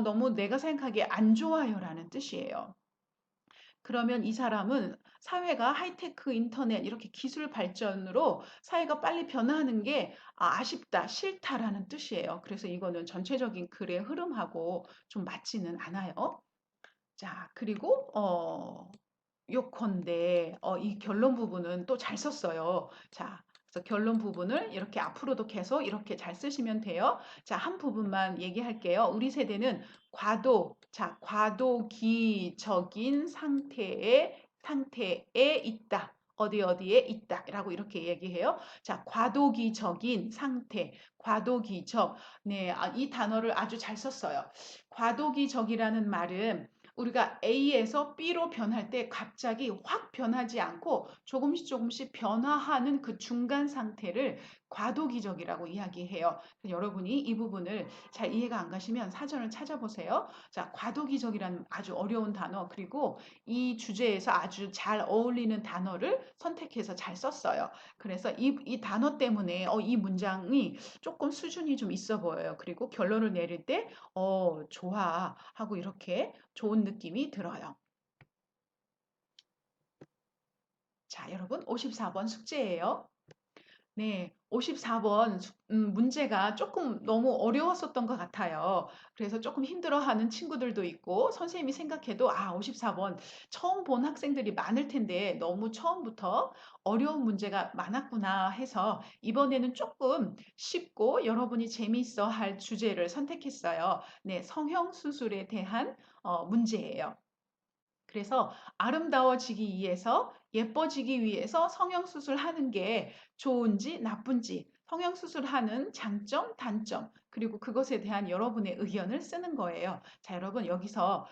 너무 내가 생각하기에 안 좋아요라는 뜻이에요. 그러면 이 사람은 사회가 하이테크 인터넷 이렇게 기술 발전으로 사회가 빨리 변화하는 게 아쉽다, 싫다라는 뜻이에요. 그래서 이거는 전체적인 글의 흐름하고 좀 맞지는 않아요. 자, 그리고 요컨대 이 결론 부분은 또 잘 썼어요. 자, 그래서 결론 부분을 이렇게 앞으로도 계속 이렇게 잘 쓰시면 돼요. 자, 한 부분만 얘기할게요. 우리 세대는 과도기적인 상태에 있다. 어디에 있다라고 이렇게 얘기해요. 자, 과도기적인 상태, 과도기적. 네, 이 단어를 아주 잘 썼어요. 과도기적이라는 말은 우리가 A에서 B로 변할 때 갑자기 확 변하지 않고 조금씩 변화하는 그 중간 상태를 과도기적이라고 이야기해요. 여러분이 이 부분을 잘 이해가 안 가시면 사전을 찾아보세요. 자, 과도기적이라는 아주 어려운 단어, 그리고 이 주제에서 아주 잘 어울리는 단어를 선택해서 잘 썼어요. 그래서 이 단어 때문에 이 문장이 조금 수준이 좀 있어 보여요. 그리고 결론을 내릴 때 좋아 하고 이렇게 좋은 느낌이 들어요. 자, 여러분 54번 숙제예요. 네, 54번 문제가 조금 너무 어려웠었던 것 같아요. 그래서 조금 힘들어하는 친구들도 있고, 선생님이 생각해도 54번 처음 본 학생들이 많을 텐데 너무 처음부터 어려운 문제가 많았구나 해서 이번에는 조금 쉽고 여러분이 재미있어 할 주제를 선택했어요. 네, 성형수술에 대한 문제예요. 그래서 아름다워지기 위해서 예뻐지기 위해서 성형수술 하는 게 좋은지 나쁜지 성형수술 하는 장점, 단점, 그리고 그것에 대한 여러분의 의견을 쓰는 거예요. 자, 여러분 여기서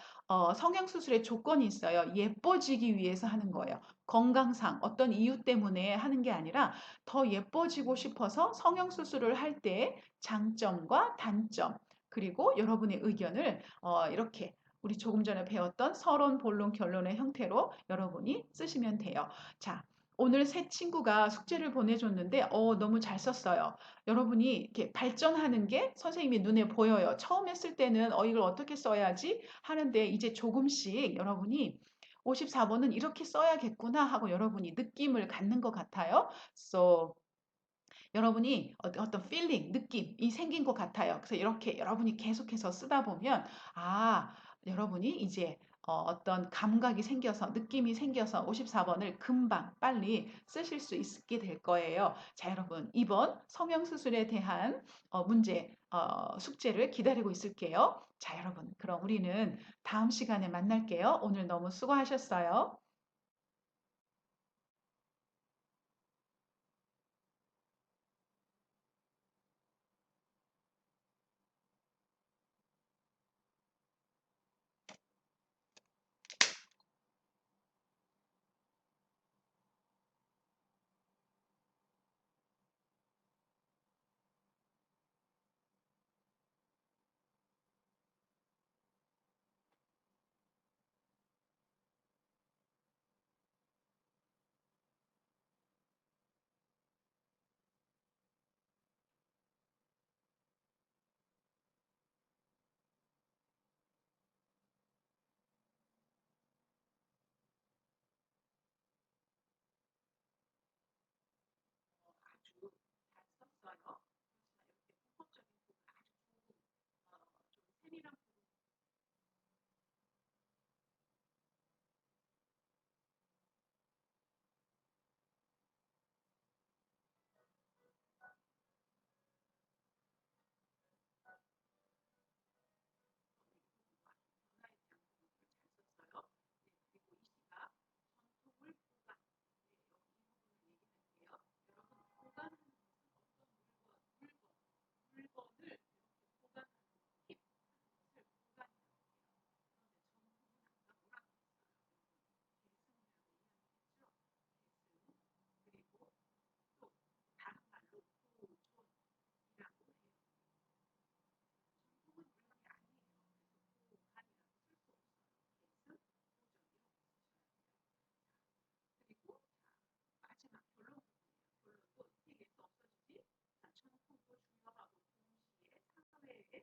성형수술의 조건이 있어요. 예뻐지기 위해서 하는 거예요. 건강상 어떤 이유 때문에 하는 게 아니라 더 예뻐지고 싶어서 성형수술을 할 때 장점과 단점, 그리고 여러분의 의견을 이렇게 우리 조금 전에 배웠던 서론, 본론, 결론의 형태로 여러분이 쓰시면 돼요. 자, 오늘 새 친구가 숙제를 보내줬는데 너무 잘 썼어요. 여러분이 이렇게 발전하는 게 선생님이 눈에 보여요. 처음 했을 때는 이걸 어떻게 써야지 하는데 이제 조금씩 여러분이 54번은 이렇게 써야겠구나 하고 여러분이 느낌을 갖는 것 같아요. So, 여러분이 어떤 feeling, 느낌이 생긴 것 같아요. 그래서 이렇게 여러분이 계속해서 쓰다 보면 여러분이 이제 어떤 감각이 생겨서 느낌이 생겨서 54번을 금방 빨리 쓰실 수 있게 될 거예요. 자, 여러분 2번 성형수술에 대한 문제 숙제를 기다리고 있을게요. 자, 여러분 그럼 우리는 다음 시간에 만날게요. 오늘 너무 수고하셨어요. 아주 잘 썼어요. 이렇게 문법적인 부분 아주 좋은 좀 세밀한 변화에 대한 부분들을 잘 썼어요. 네, 그리고 이 시가 전통을 보관. 네, 여기 이 부분을 얘기할게요. 여러분, 보관하는 것은 어떤 물건을 이렇게 보관하는 것, 깁하는 것을 보관이라고 해요. 그런데 전통은 아까 뭐라고 했어요? 여러분, 계승이라고 이야기했죠? 계승. 그리고 또 다른 말로 보존이라고 해요. 전통은 물건이 아니에요. 그래서 보관이라고 쓸 수 없어요. 계승, 보존 이렇게 쓰셔야 돼요. 그리고 마지막 결론 부분이에요. 결론도 이게 또 없어지지? 자, 전통도 중요하고 동시에 사회에